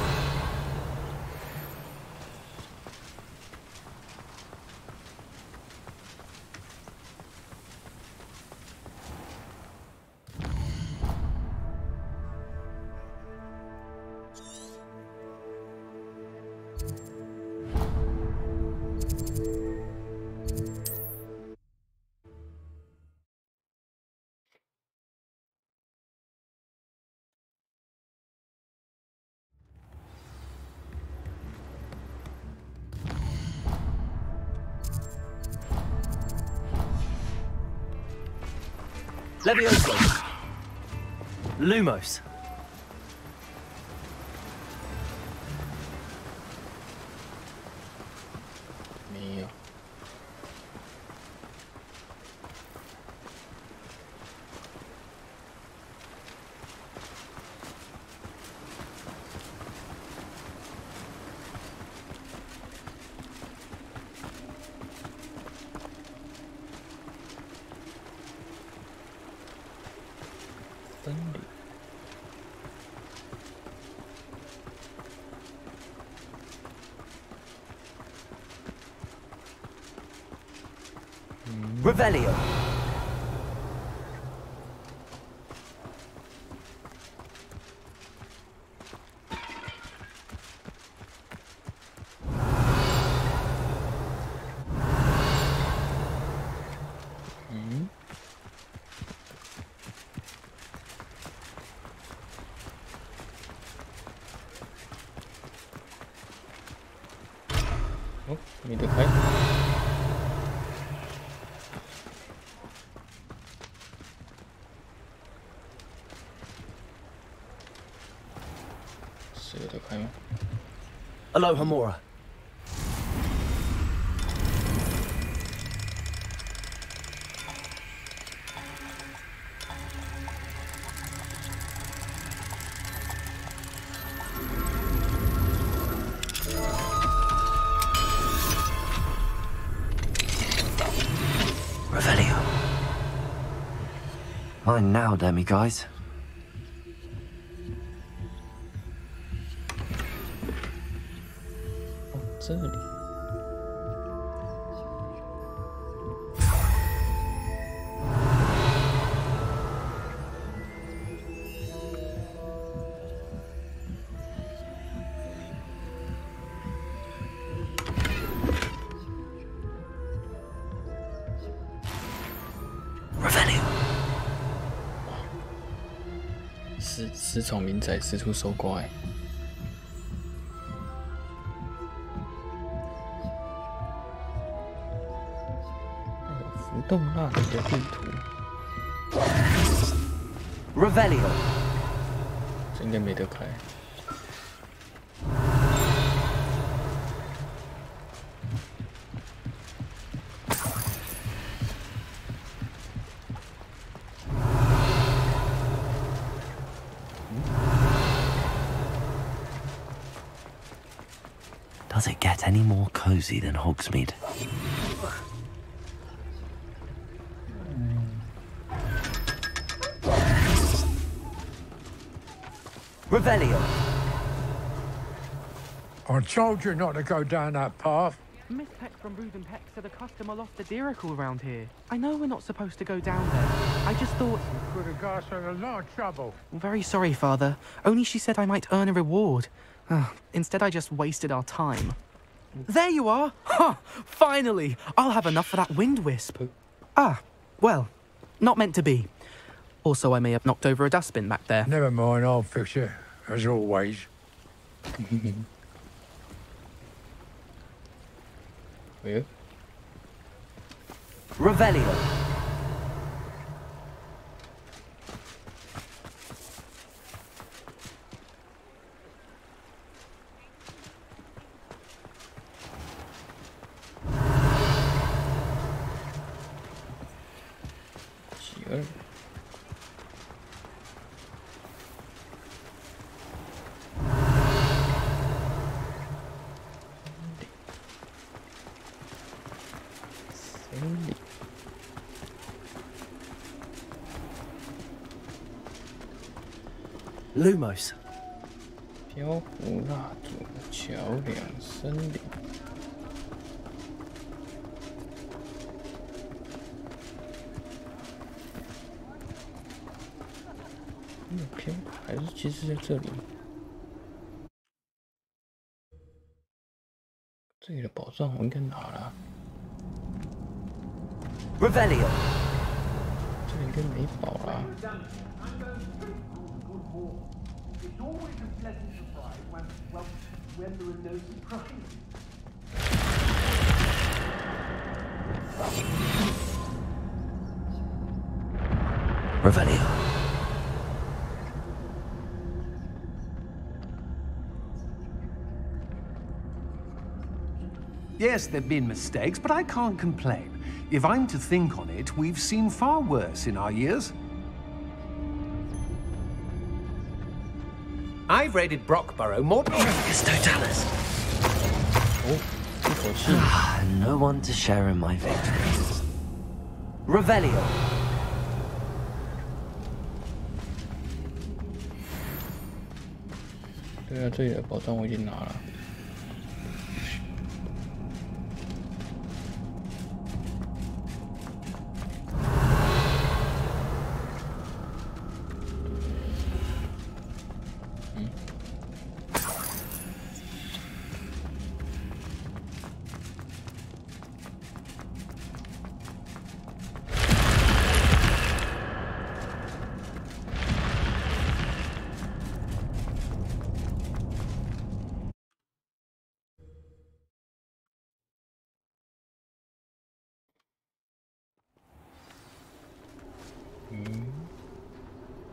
Levioso! Lumos! Mio. Revelio! Oh, 没得开。是有得开吗 Aloha Mora. Revelio. Mine now, Demi guys. Oh, 这里。私闯民宅，四处搜刮。浮动蜡笔的地图 Revelio. 这应该没得开。Does it get any more cozy than Hogsmeade? Revelio. I told you not to go down that path. Miss Peck from Reuben Peck said a customer lost a diricle around here. I know we're not supposed to go down there. I just thought... You could have got us in a lot of trouble. Very sorry, Father. Only she said I might earn a reward. Instead, I just wasted our time. There you are! Ha! Finally! I'll have enough for that wind wisp. Ah, well, not meant to be. Also, I may have knocked over a dustbin back there. Never mind, I'll fix it, as always. Yeah. Revelio. Sure. Lumos. 漂浮蜡烛桥梁森林。偏还是其实在这里。这里的宝藏我应该拿了。Revelio. 这里应该没宝了。It's always a pleasant surprise when there are no surprises. Revelio. Yes, there've been mistakes, but I can't complain. If I'm to think on it, we've seen far worse in our years. I've raided Brockborough more than... Totalis. No one to share in my victories. Revelio. 对啊，这里的宝藏我已经拿了。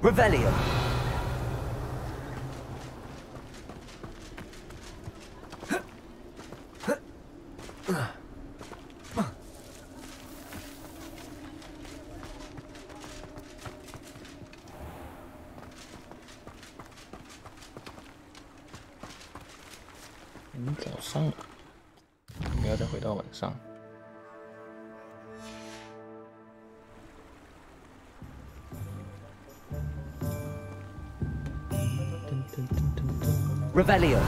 Revelio.早上，不要再回到晚上。 Revelio.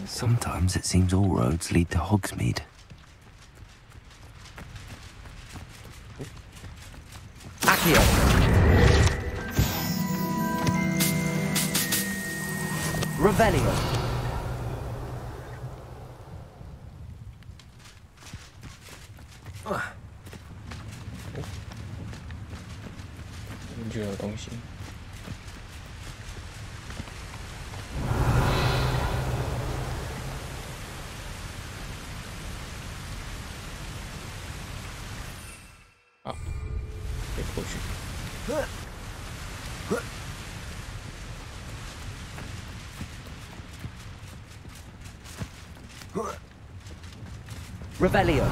Sometimes it seems all roads lead to Hogsmeade. Accio. Revelio. Revelio.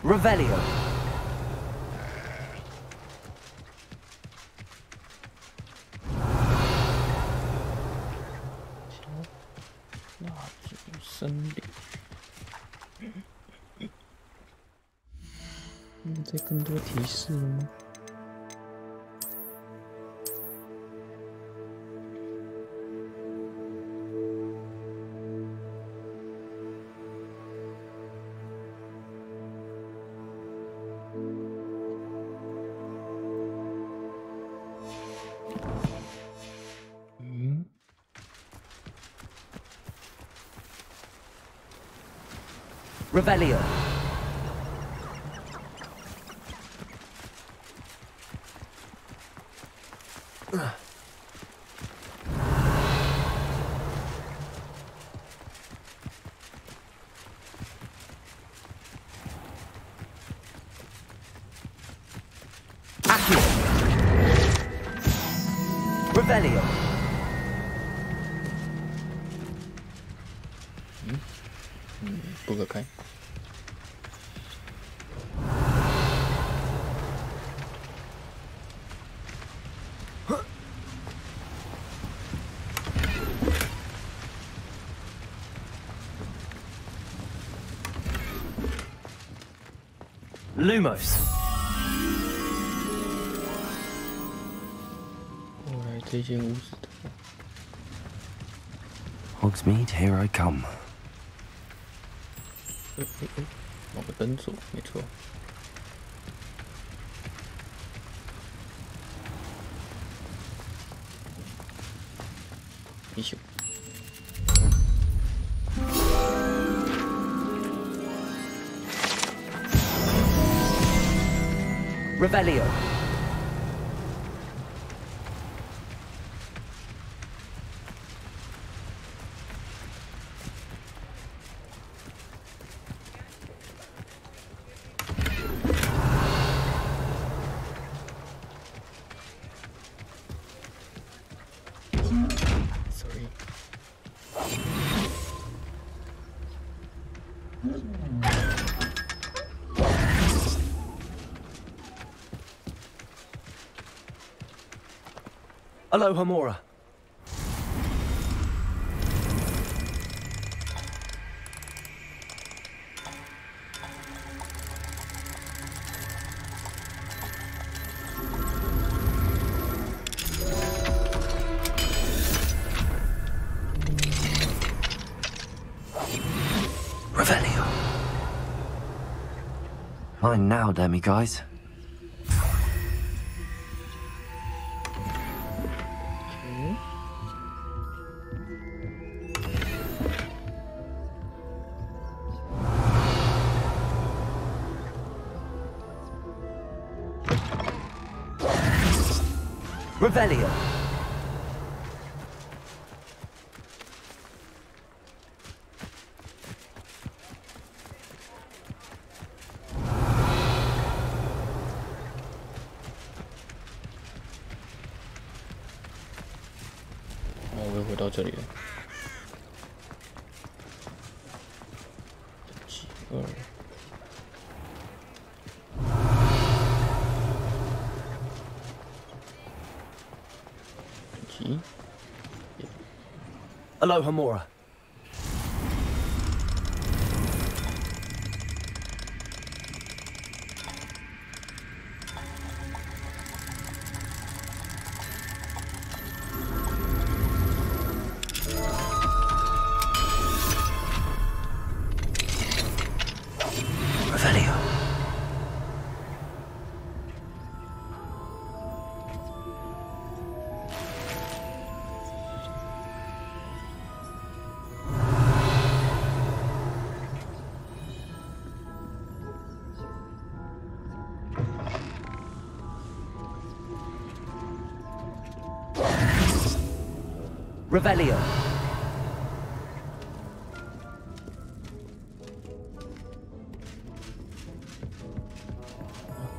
Revelio. Revelio. Accio. Revelio. Buka kai. Lumos. 我来这间屋子的。Hogsmeade, here I come. 往奔走，没错。一宿。 Revelio. Sorry. Aloha Mora. Revelio. Mine now, demi-guys. Revelio. Oh, 我又回到这里了。Aloha Mora. Revelio. Revelio.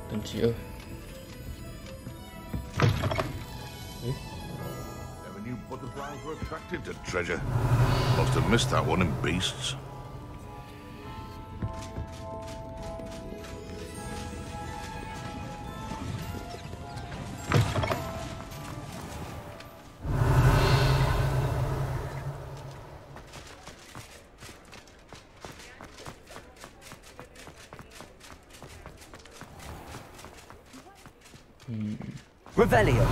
等级2。 Never knew butterflies were attracted to treasure. Must have missed that one in Beasts. Revelio.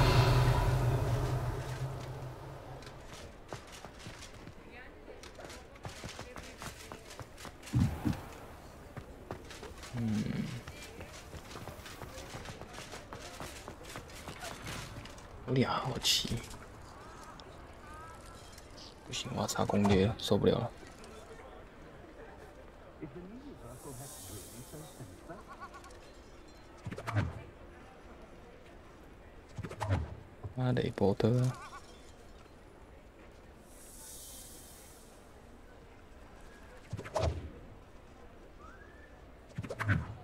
有俩好奇，不行，我要查攻略了，受不了了。哈利波特啊！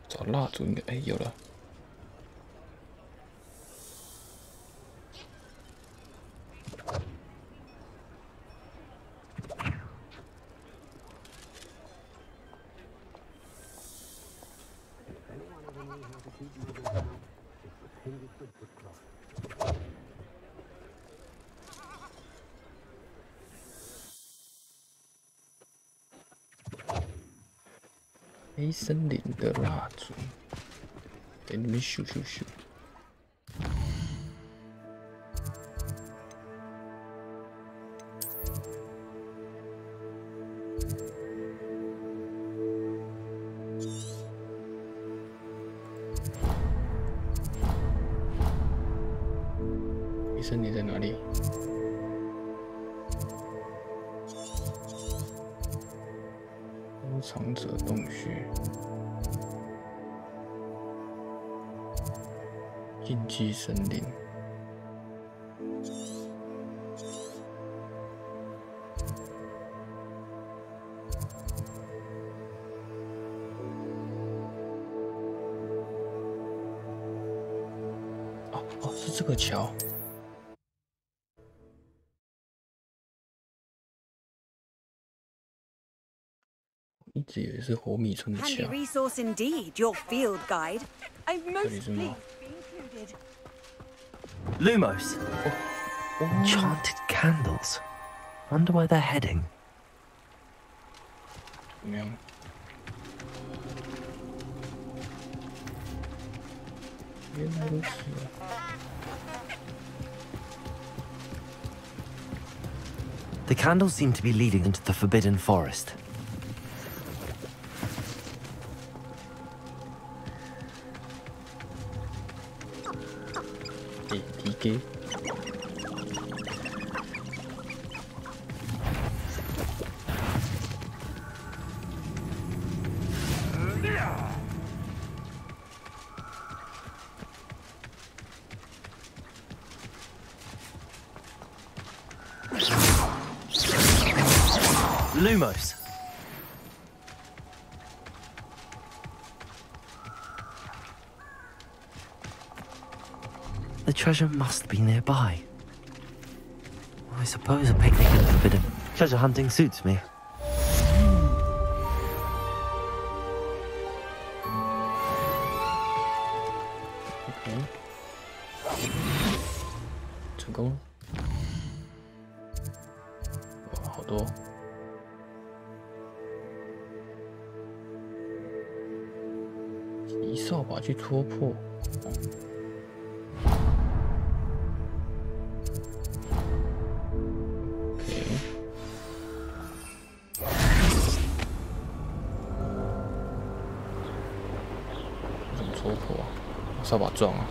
找蜡烛应该有了。黑森林的蜡烛。在那边咻咻咻。医生，你在哪里？收藏者洞穴。 禁忌森林，哦，是这个桥。一直以为是火米村的桥。 Handy resource indeed, your field guide. I'm most pleased. Lumos! Enchanted candles. Wonder where they're heading. 怎么样？ 原来如此啊！ The candles seem to be leading into the Forbidden Forest. DK. Lumos. The treasure must be nearby. I suppose a picnic and a bit of treasure hunting suits me. OK， 成功了。哇，好多。 以扫把去戳破。OK， 怎么戳破啊？扫把撞啊！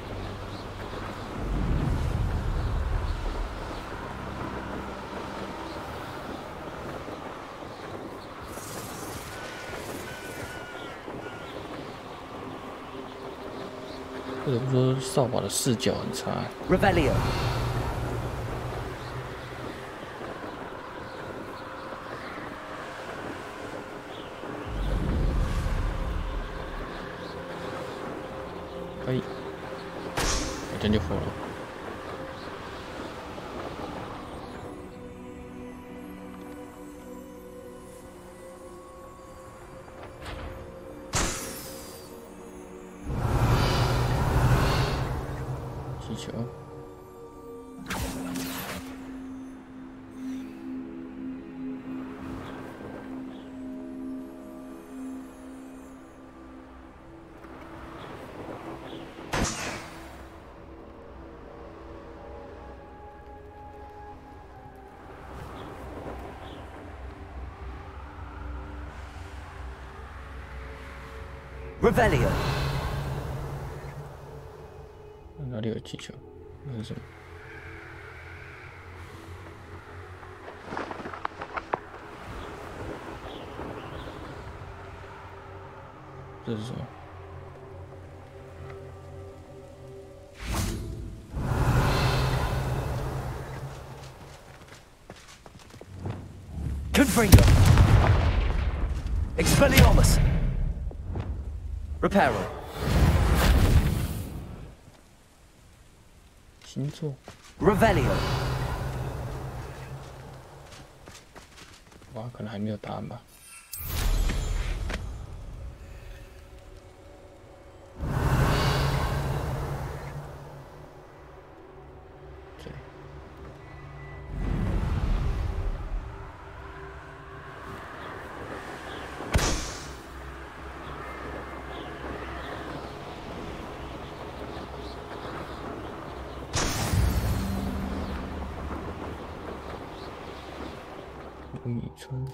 不得不说，扫把的视角很差。Revelio. 可以，我这样就服了。气球。 Revelio. 哪里有气球？那是什么？这是什么？ Confringo. Expelliarmus. Reparo. 星座 Revelio. 哇，可能还没有答案吧。这里。米村。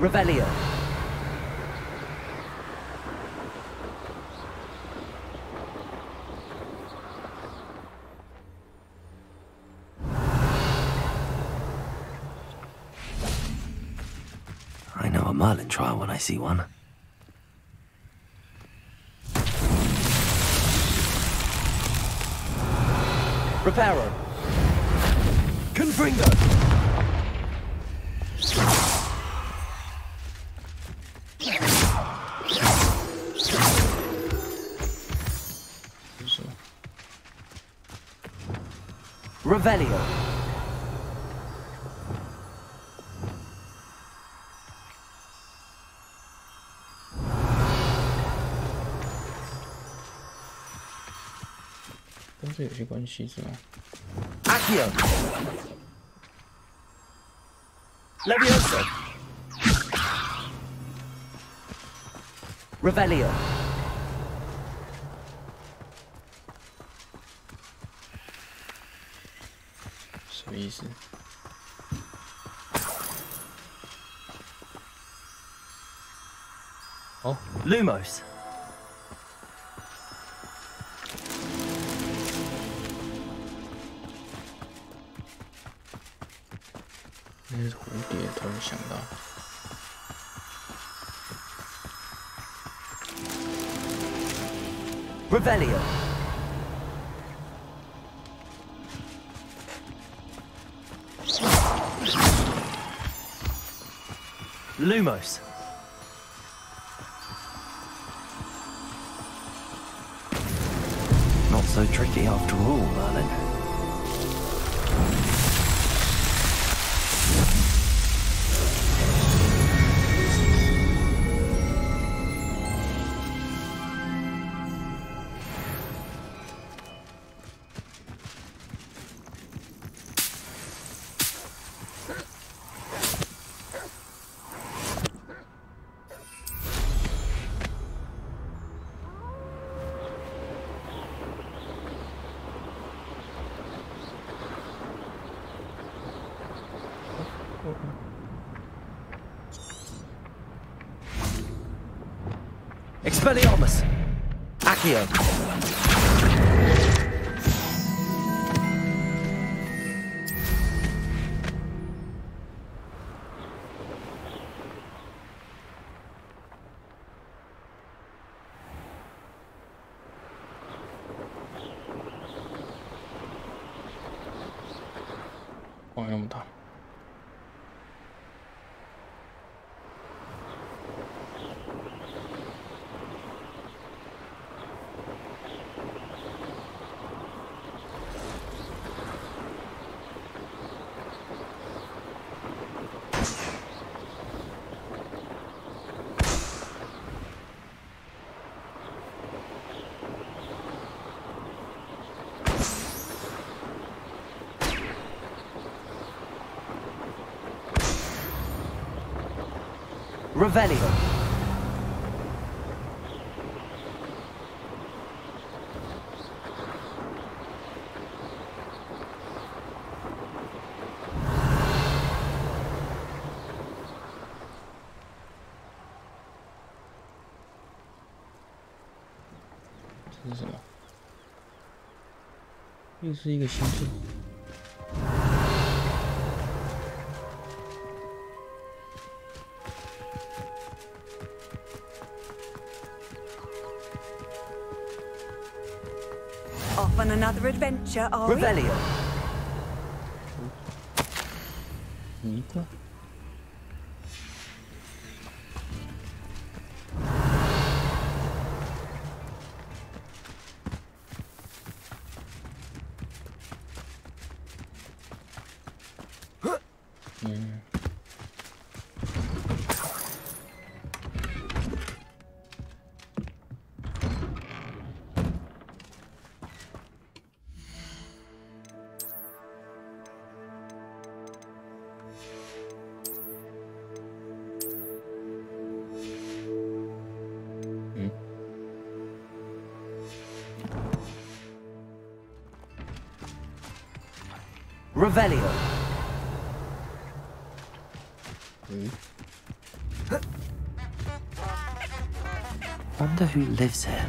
Revelio. I know a Merlin trial when I see one. Reparo. Confringo. Revelio. Accio. Levioso. Revelio. Easy. Oh, Lumos. 那是蝴蝶，突然想到。Revelio. Lumos. Not so tricky after all, Merlin. Expelliarmus. Accio. Oh, 那么大。Revelio.这是什么？又是一个星座。Off on another adventure, are we? Revelio. 一个。Revelio. Wonder who lives here.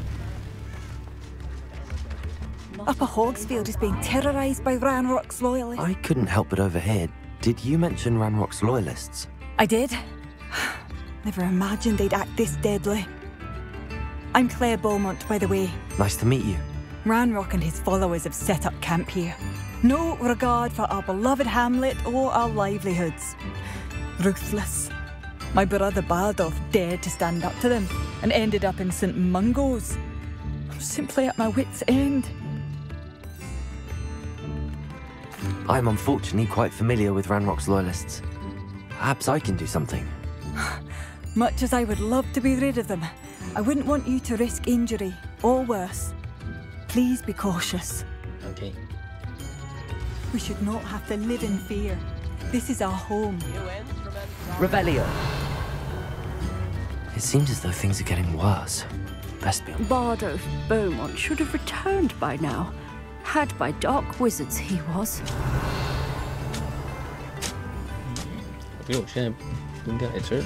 Upper Hogsfield is being terrorised by Ranrock's loyalists. I couldn't help but overhear. Did you mention Ranrock's loyalists? I did. Never imagined they'd act this deadly. I'm Claire Beaumont, by the way. Nice to meet you. Ranrock and his followers have set up camp here. No regard for our beloved hamlet or our livelihoods. Ruthless. My brother Bardolph dared to stand up to them and ended up in St. Mungo's. I'm simply at my wit's end. I'm unfortunately quite familiar with Ranrock's loyalists. Perhaps I can do something. Much as I would love to be rid of them, I wouldn't want you to risk injury, or worse. Please be cautious. Okay. We should not have to live in fear. This is our home. Revelio. It seems as though things are getting worse. Best be on. Bardolph Beaumont should have returned by now. Had by dark wizards he was. 我觉得我现在不应该来这儿。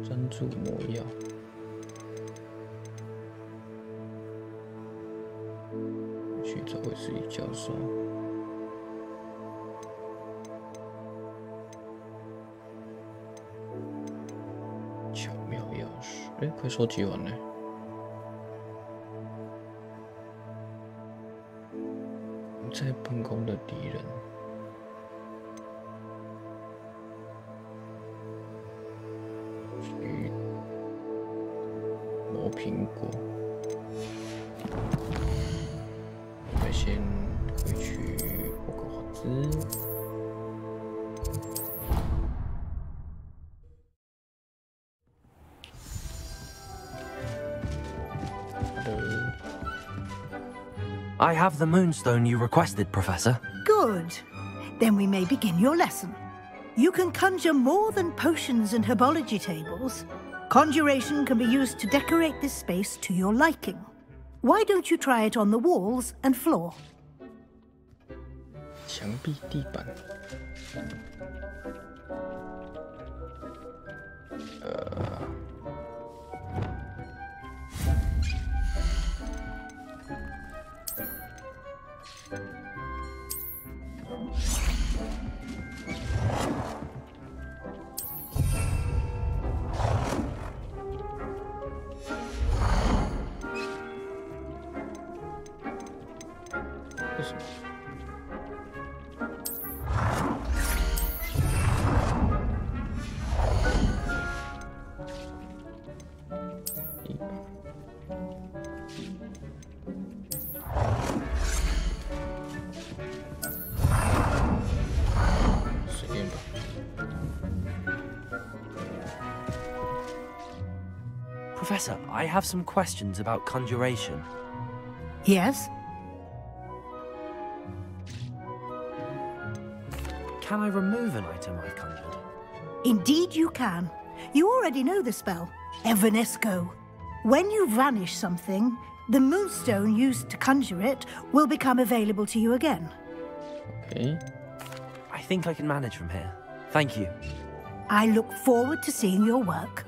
专注魔药。去找卫斯理教授。 哎，快收集完了。在办公的敌人。去磨苹果。我们先回去霍格华兹。 I have the moonstone you requested, Professor. Good. Then we may begin your lesson. You can conjure more than potions and herbology tables. Conjuration can be used to decorate this space to your liking. Why don't you try it on the walls and floor? 墙壁、地板。为什么？随便吧。Professor, I have some questions about conjuration. Yes? Can I remove an item I've conjured? Indeed you can. You already know the spell, Evanesco. When you vanish something, the moonstone used to conjure it will become available to you again. Okay. I think I can manage from here. Thank you. I look forward to seeing your work.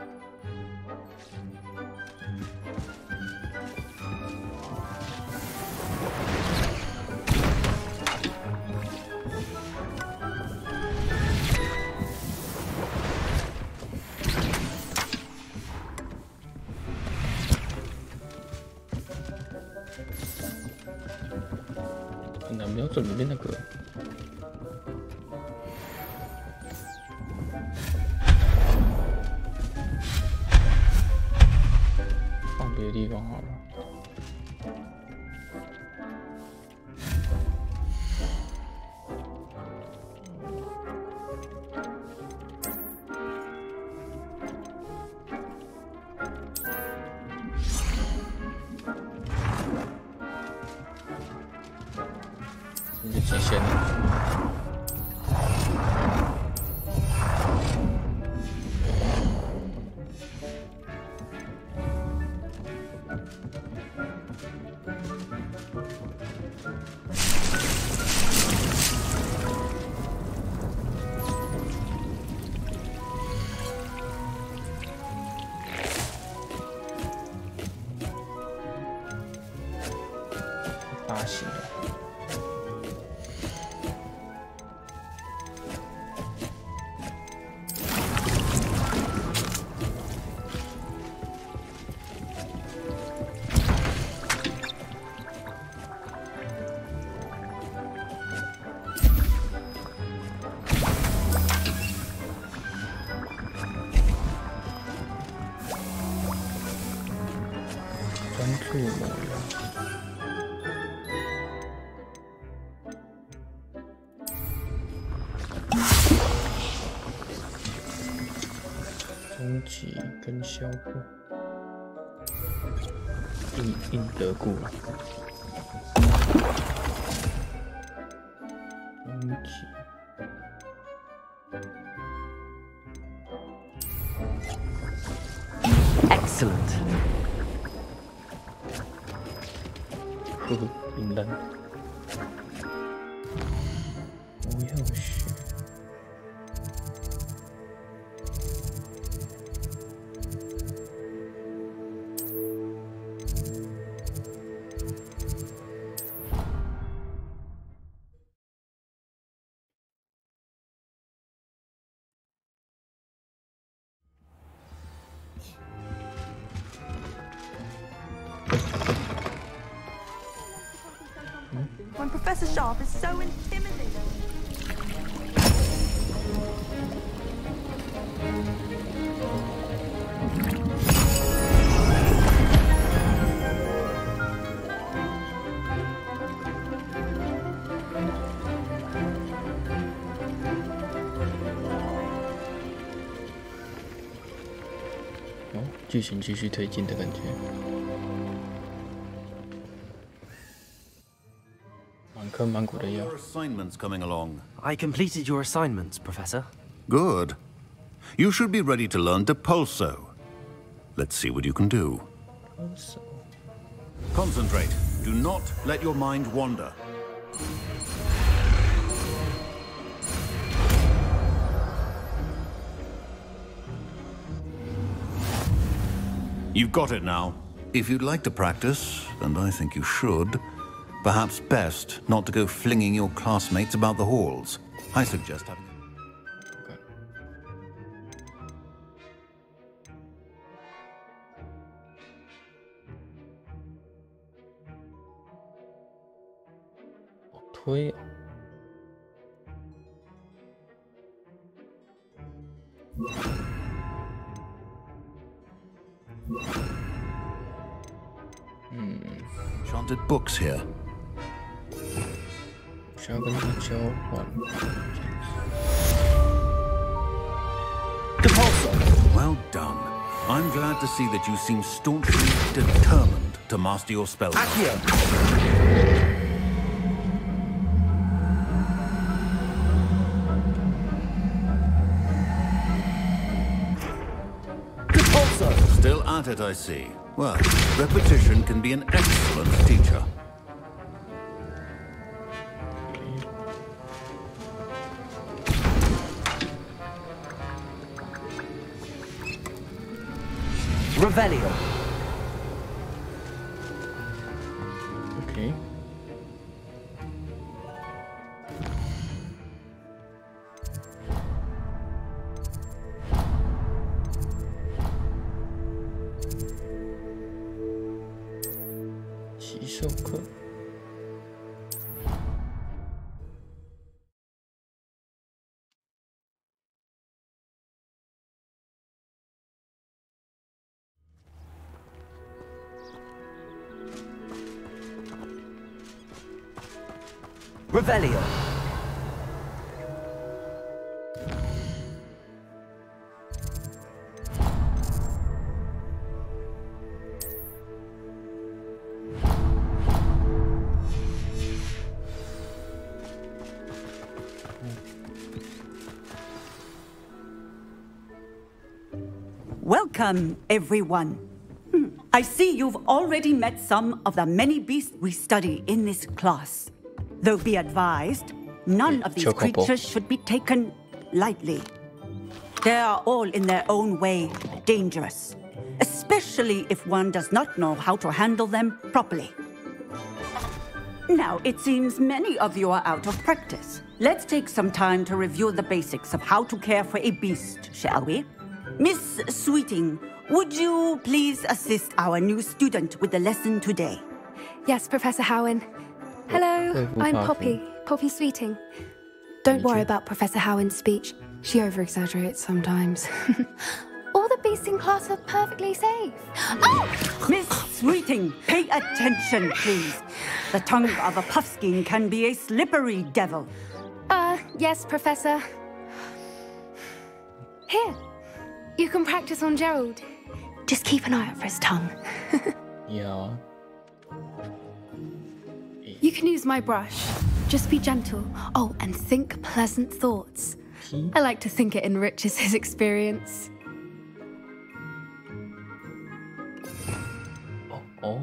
的地方好了。这是极限了。 发行了。专注模样。 终极跟销过，硬得过了。终极，Excellent。呵呵，硬烂。不要学。 When Professor Sharp is so intimidating. Oh, 剧情继续推进的感觉。 Your assignments coming along. I completed your assignments, Professor. Good. You should be ready to learn Depulso. Let's see what you can do. Concentrate. Do not let your mind wander. You've got it now. If you'd like to practice, and I think you should, perhaps best not to go flinging your classmates about the halls. I suggest having... Okay. Enchanted books here. 需要跟他交换。Well done. I'm glad to see that you seem staunchly determined to master your spells. Still at it, I see. Well, repetition can be an excellent teacher. Revelio. Okay. Revelio. Welcome, everyone. I see you've already met some of the many beasts we study in this class. Though be advised, none of these creatures should be taken lightly. They are all in their own way dangerous, especially if one does not know how to handle them properly. Now, it seems many of you are out of practice. Let's take some time to review the basics of how to care for a beast, shall we? Miss Sweeting, would you please assist our new student with the lesson today? Yes, Professor Howen. Hello, I'm Poppy. Poppy Sweeting. Don't worry about Professor Howen's speech. She over-exaggerates sometimes. All the beasts in class are perfectly safe. Oh! Miss Sweeting, pay attention, please. The tongue of a puffskein can be a slippery devil. Yes, Professor. Here, you can practice on Gerald. Just keep an eye out for his tongue. Yeah. You can use my brush. Just be gentle. Oh, and think pleasant thoughts. I like to think it enriches his experience. Oh.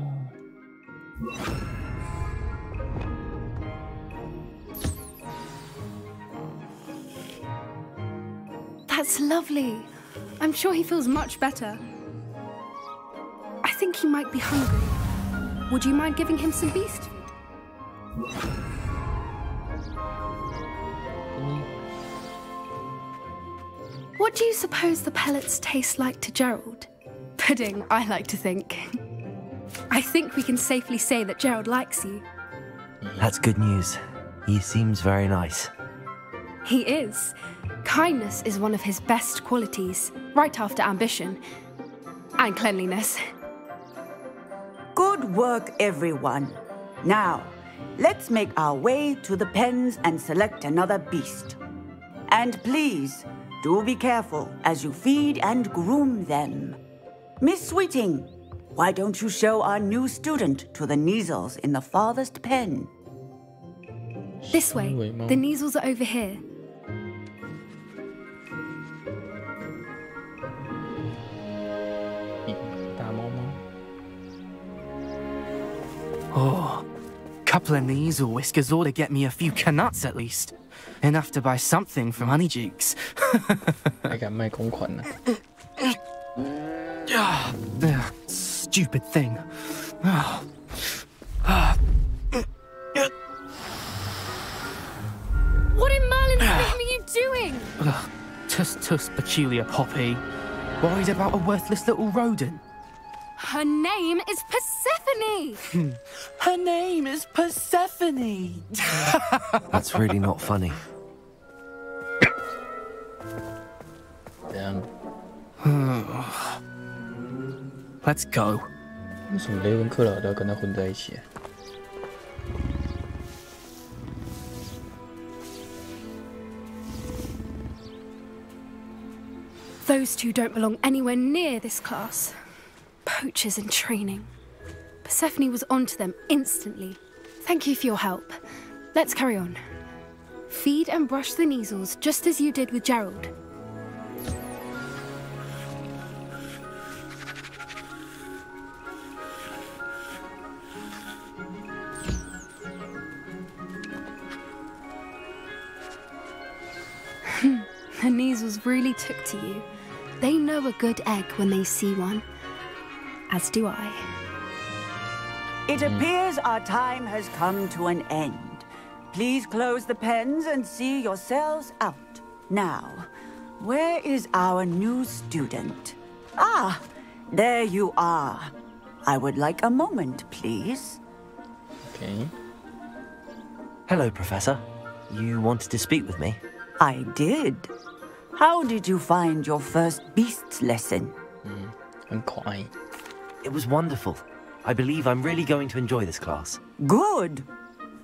That's lovely. I'm sure he feels much better. I think he might be hungry. Would you mind giving him some beast food? What do you suppose the pellets taste like to Gerald? Pudding, I like to think. I think we can safely say that Gerald likes you. That's good news. He seems very nice. He is. Kindness is one of his best qualities, right after ambition. And cleanliness. Good work, everyone. Now, let's make our way to the pens and select another beast. And please, do be careful as you feed and groom them. Miss Sweeting, why don't you show our new student to the Neasels in the farthest pen? This way. The Neasels are over here. Oh, couple of Neasel whiskers ought to get me a few canuts at least. Enough to buy something from Honeydukes. 还敢卖公款呢 Stupid thing. What in Merlin's name are you doing? Tus peculiar Poppy. Worried about a worthless little rodent. Her name is Persephone! Her name is Persephone! That's really not funny. Damn. Let's go. 为什么雷文克劳都要跟他混在一起？ Those two don't belong anywhere near this class. Poachers in training. Persephone was onto them instantly. Thank you for your help. Let's carry on. Feed and brush the Neasels just as you did with Gerald. The Neasels really took to you. They know a good egg when they see one. As do I. It appears our time has come to an end. Please close the pens and see yourselves out. Now, where is our new student? Ah, there you are. I would like a moment, please. Okay. Hello, Professor. You wanted to speak with me? I did. How did you find your first beasts lesson? It was wonderful. I believe I'm really going to enjoy this class. Good.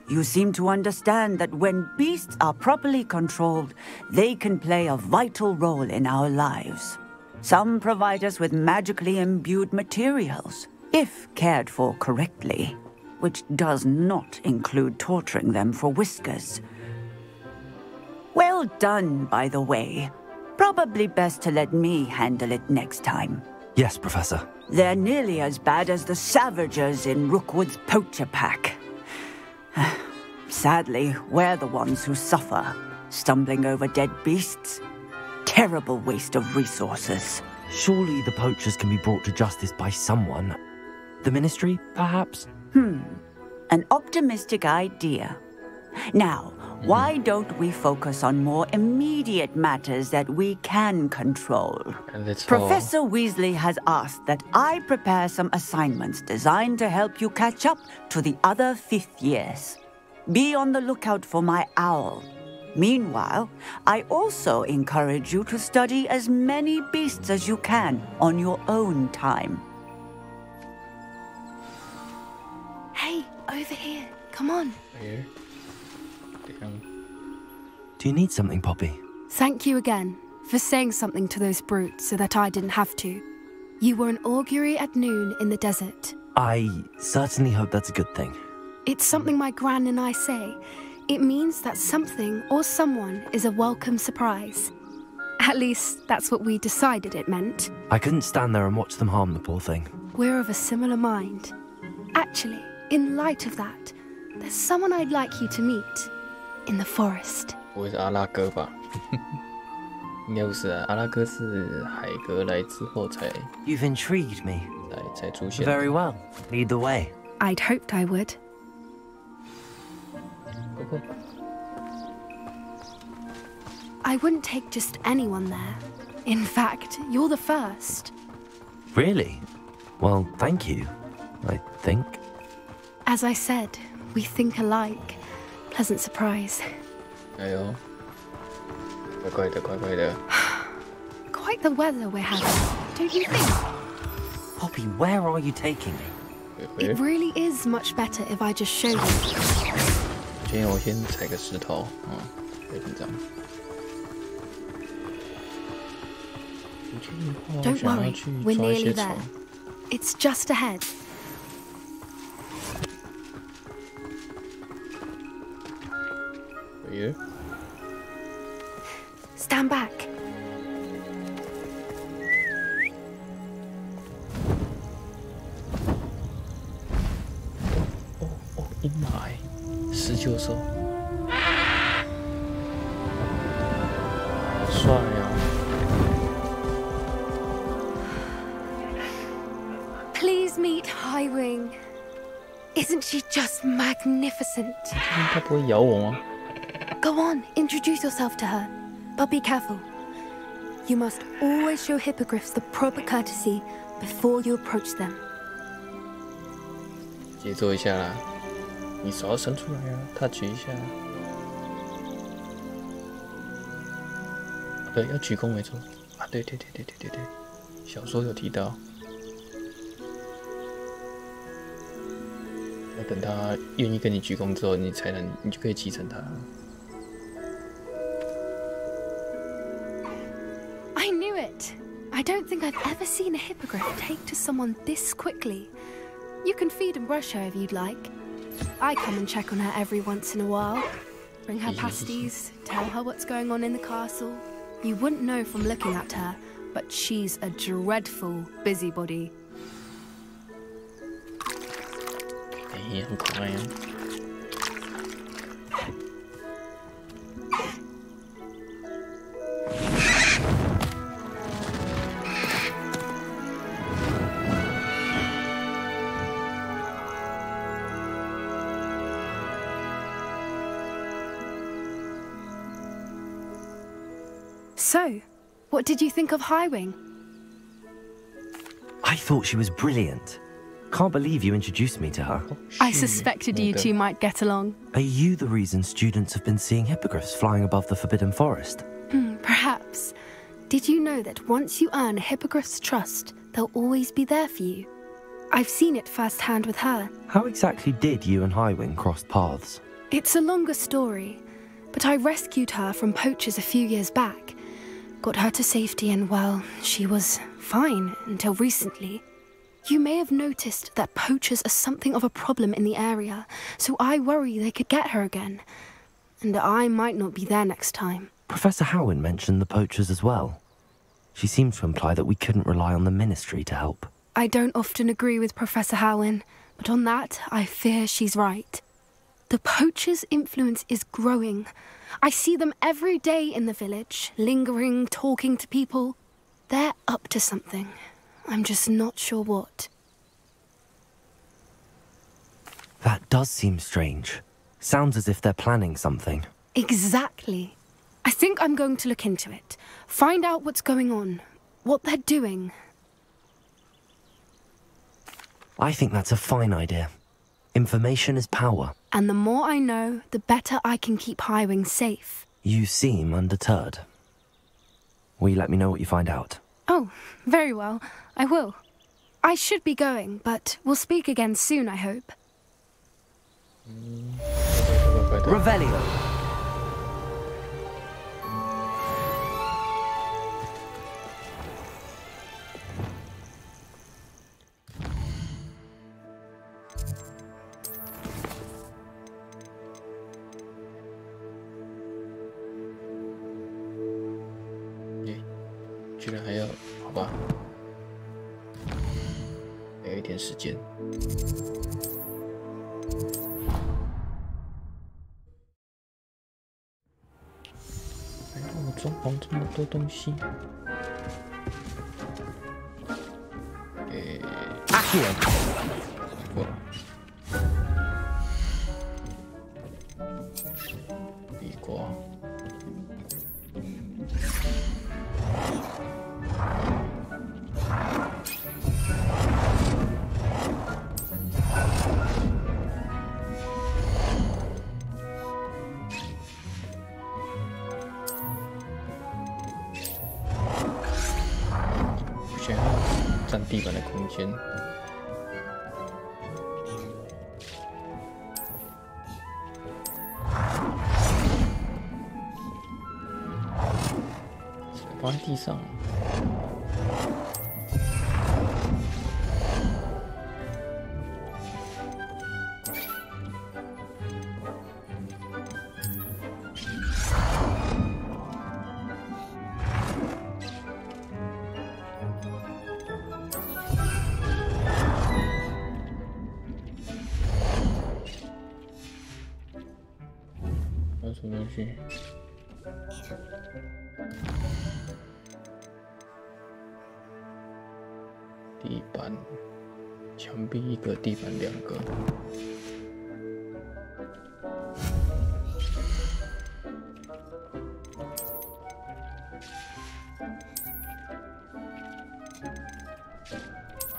you seem to understand that when beasts are properly controlled, they can play a vital role in our lives. Some provide us with magically imbued materials, if cared for correctly, which does not include torturing them for whiskers. Well done, by the way. Probably best to let me handle it next time. Yes, Professor. They're nearly as bad as the Savagers in Rookwood's poacher pack. Sadly, we're the ones who suffer, stumbling over dead beasts. Terrible waste of resources. Surely the poachers can be brought to justice by someone. The Ministry, perhaps? An optimistic idea. Now, why don't we focus on more immediate matters that we can control? Professor Weasley has asked that I prepare some assignments designed to help you catch up to the other 5th years. Be on the lookout for my owl. Meanwhile, I also encourage you to study as many beasts as you can on your own time. Hey, over here. Come on. Here? Do you need something, Poppy? Thank you again for saying something to those brutes so that I didn't have to. You were an augury at noon in the desert. I certainly hope that's a good thing. It's something my gran and I say. It means that something or someone is a welcome surprise. At least, that's what we decided it meant. I couldn't stand there and watch them harm the poor thing. We're of a similar mind. Actually, in light of that, there's someone I'd like you to meet in the forest. 不会是阿拉哥吧？应该不是啊，阿拉哥是海格来之后才 You've intrigued me. 才出现。Very well. Lead the way. I'd hoped I would. I wouldn't take just anyone there. In fact, you're the first. Really? Well, thank you, I think. As I said, we think alike. Pleasant surprise. 哎呦，怪怪的，怪怪的。Quite the weather we're having, don't you think? Poppy, where are you taking me? It really is much better if I just showed you. 我先踩个石头，别紧张。Don't worry, we're nearly there. It's just ahead. Stand back. Oh, 阴霾，狮鹫兽，好帅呀！ Please meet Highwing. Isn't she just magnificent? 她不会咬我吗？ Go on, introduce yourself to her. But be careful. You must always show hippogriffs the proper courtesy before you approach them. 节奏一下啦，你手要伸出来啊 ，touch 一下。对，要鞠躬没错啊，对，小说有提到。 要等他愿意跟你鞠躬之后，你就可以继承他。I knew it. I don't think I've ever seen a hippogriff take to someone this quickly. You can feed and brush her if you'd like. I come and check on her every once in a while. Bring her pasties, tell her what's going on in the castle. You wouldn't know from looking at her, but she's a dreadful busybody. 很可爱呀。So, what did you think of Highwing? I thought she was brilliant. Can't believe you introduced me to her. I suspected you two might get along. Are you the reason students have been seeing hippogriffs flying above the Forbidden Forest? Perhaps. Did you know that once you earn a hippogriff's trust, they'll always be there for you? I've seen it firsthand with her. How exactly did you and Highwing cross paths? It's a longer story, but I rescued her from poachers a few years back. Got her to safety and, well, she was fine until recently. You may have noticed that poachers are something of a problem in the area, so I worry they could get her again. And I might not be there next time. Professor Howin mentioned the poachers as well. She seemed to imply that we couldn't rely on the Ministry to help. I don't often agree with Professor Howin, but on that, I fear she's right. The poachers' influence is growing. I see them every day in the village, lingering, talking to people. They're up to something. I'm just not sure what. That does seem strange. Sounds as if they're planning something. Exactly. I think I'm going to look into it. Find out what's going on, what they're doing. I think that's a fine idea. Information is power. And the more I know, the better I can keep Highwing safe. You seem undeterred. Will you let me know what you find out? Oh, very well. I will. I should be going, but we'll speak again soon, I hope. Revelio.居然还要，好吧，还有一点时间。还让我装潢这么多东西。阿贤，地瓜。想要占地板的空间。放在地上。还有什么东西？地板，墙壁一个，地板两个。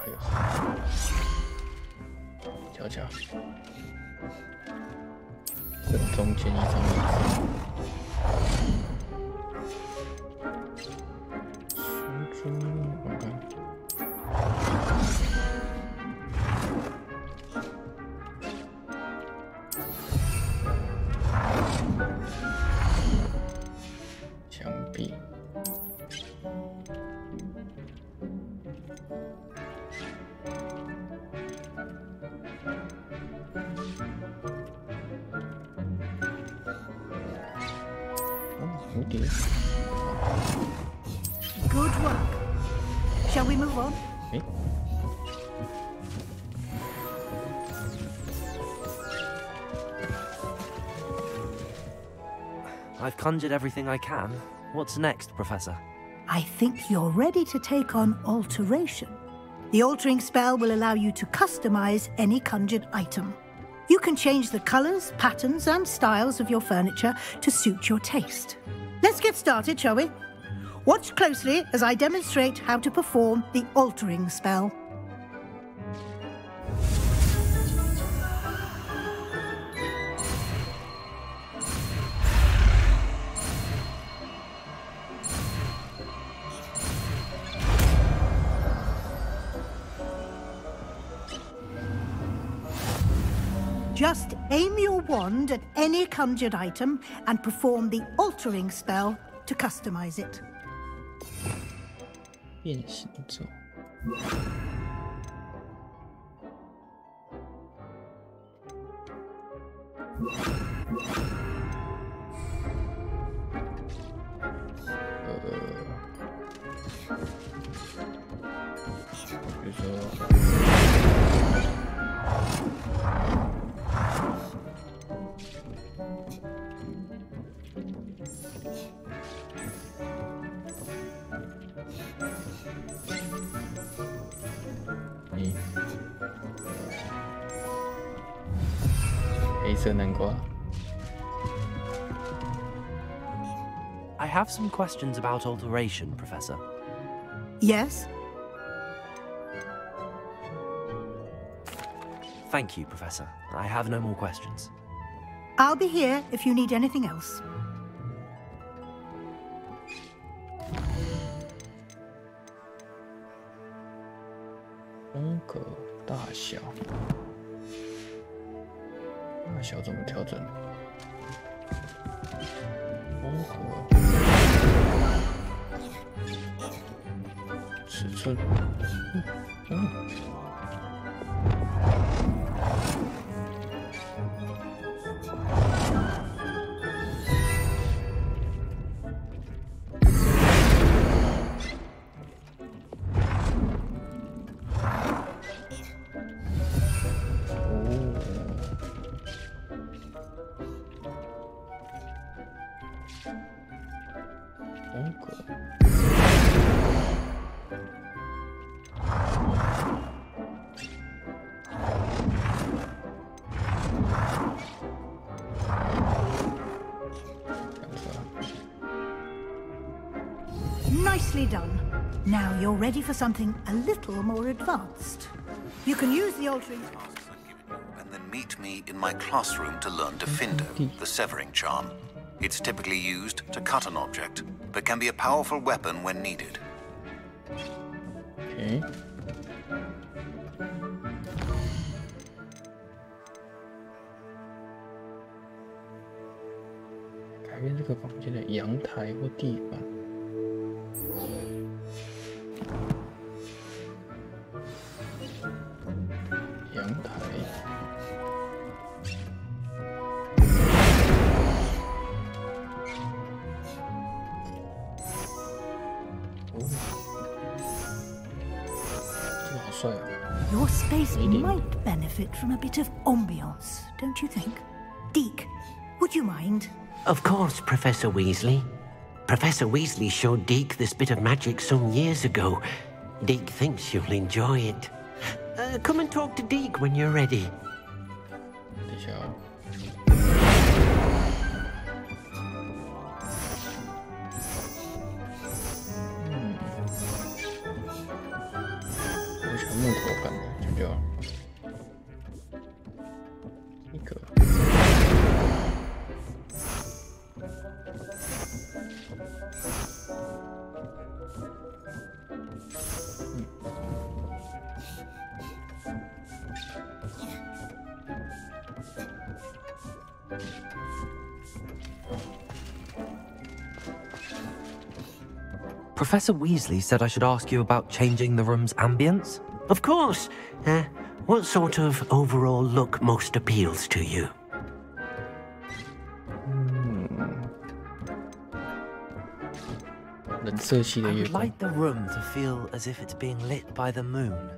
哎呀，瞧瞧，正中间一张椅子。书桌，我看。墙壁，蝴蝶。Good work. Shall we move on? I've conjured everything I can. What's next, Professor? I think you're ready to take on alteration. The altering spell will allow you to customize any conjured item. You can change the colors, patterns, and styles of your furniture to suit your taste. Let's get started, shall we? Watch closely as I demonstrate how to perform the altering spell. Just aim your wand at any conjured item and perform the altering spell to customize it. 变形咒。比如说。 黑色南瓜。 I have some questions about alteration, Professor. Yes? Thank you, Professor. I have no more questions. I'll be here if you need anything else. 风格大小，大小怎么调整？风格，尺寸，Nicely done. Now you're ready for something a little more advanced. You can use the altering... And then meet me in my classroom to learn Defendo, the severing charm. It's typically used to cut an object, but can be a powerful weapon when needed. Okay. 改变这个房间的阳台或地板。阳台。哦，这个好帅啊！ Your space might benefit from a bit of ambiance, don't you think? Deke, would you mind? Of course, Professor Weasley. Professor Weasley showed Deke this bit of magic some years ago. Deke thinks you'll enjoy it. Come and talk to Deke when you're ready. 等一下哦。我喜欢木头感的，就这样。一个。 Professor Weasley said I should ask you about changing the room's ambience? Of course. What sort of overall look most appeals to you? I would like the room to feel as if it's being lit by the moon.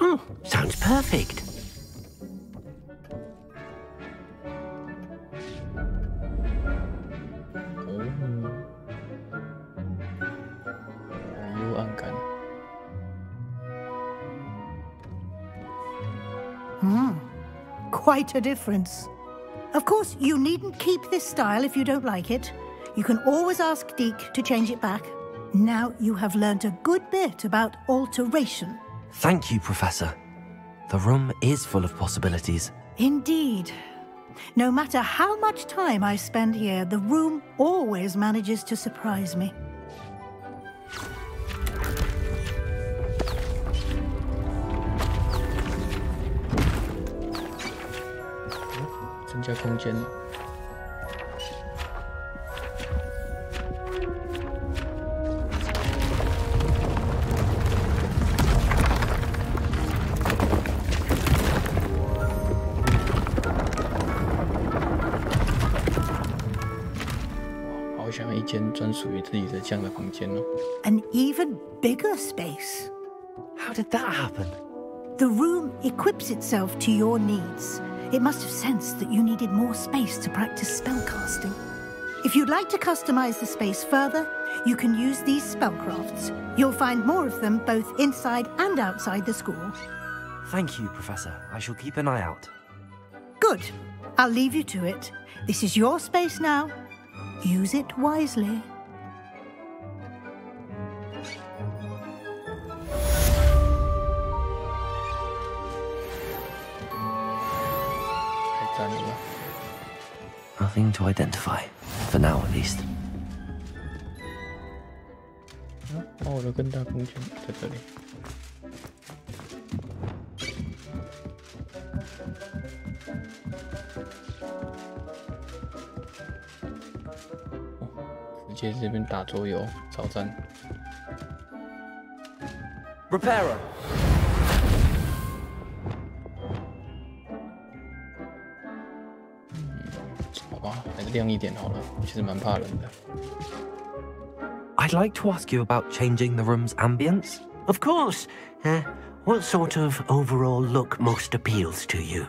Oh, sounds perfect. Quite a difference. Of course, you needn't keep this style if you don't like it. You can always ask Deke to change it back. Now you have learnt a good bit about alteration. Thank you, Professor. The room is full of possibilities. Indeed. No matter how much time I spend here, the room always manages to surprise me. 增加空间。好想要一间专属于自己的这样的房间哦。An even bigger space. How did that happen? The room equips itself to your needs. It must have sensed that you needed more space to practice spellcasting. If you'd like to customize the space further, you can use these spellcrafts. You'll find more of them both inside and outside the school. Thank you, Professor. I shall keep an eye out. Good. I'll leave you to it. This is your space now. Use it wisely. 太赞了吧 Nothing to identify, for now at least. 哦，我的更大空间在这里。直接这边打桌游挑战。Repairer. 好吧，还是亮一点好了。其实蛮怕冷的。I'd like to ask you about changing the room's ambience. Of course. What sort of overall look most appeals to you?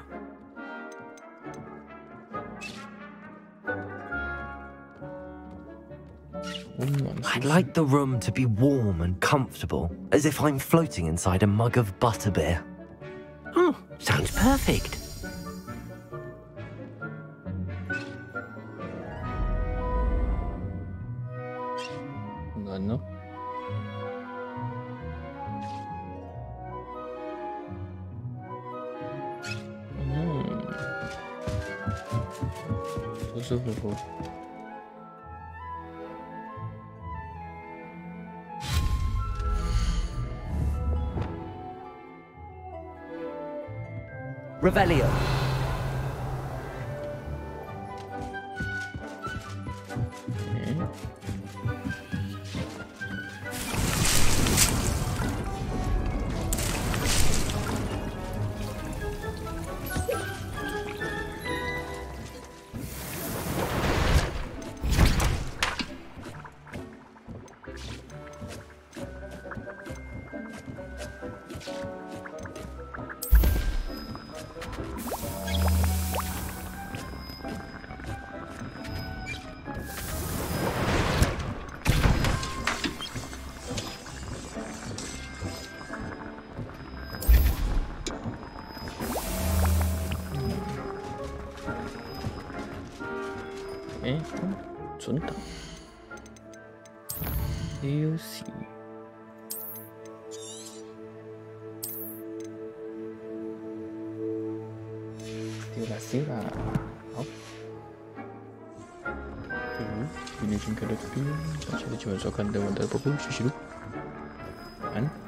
I'd like the room to be warm and comfortable, as if I'm floating inside a mug of butterbeer. Oh, sounds perfect. No. 舒舒服服。Revelio.存档。休息。丢了，好。今天先看到这边，感谢大家收看，我们的播报，谢谢喽，晚安。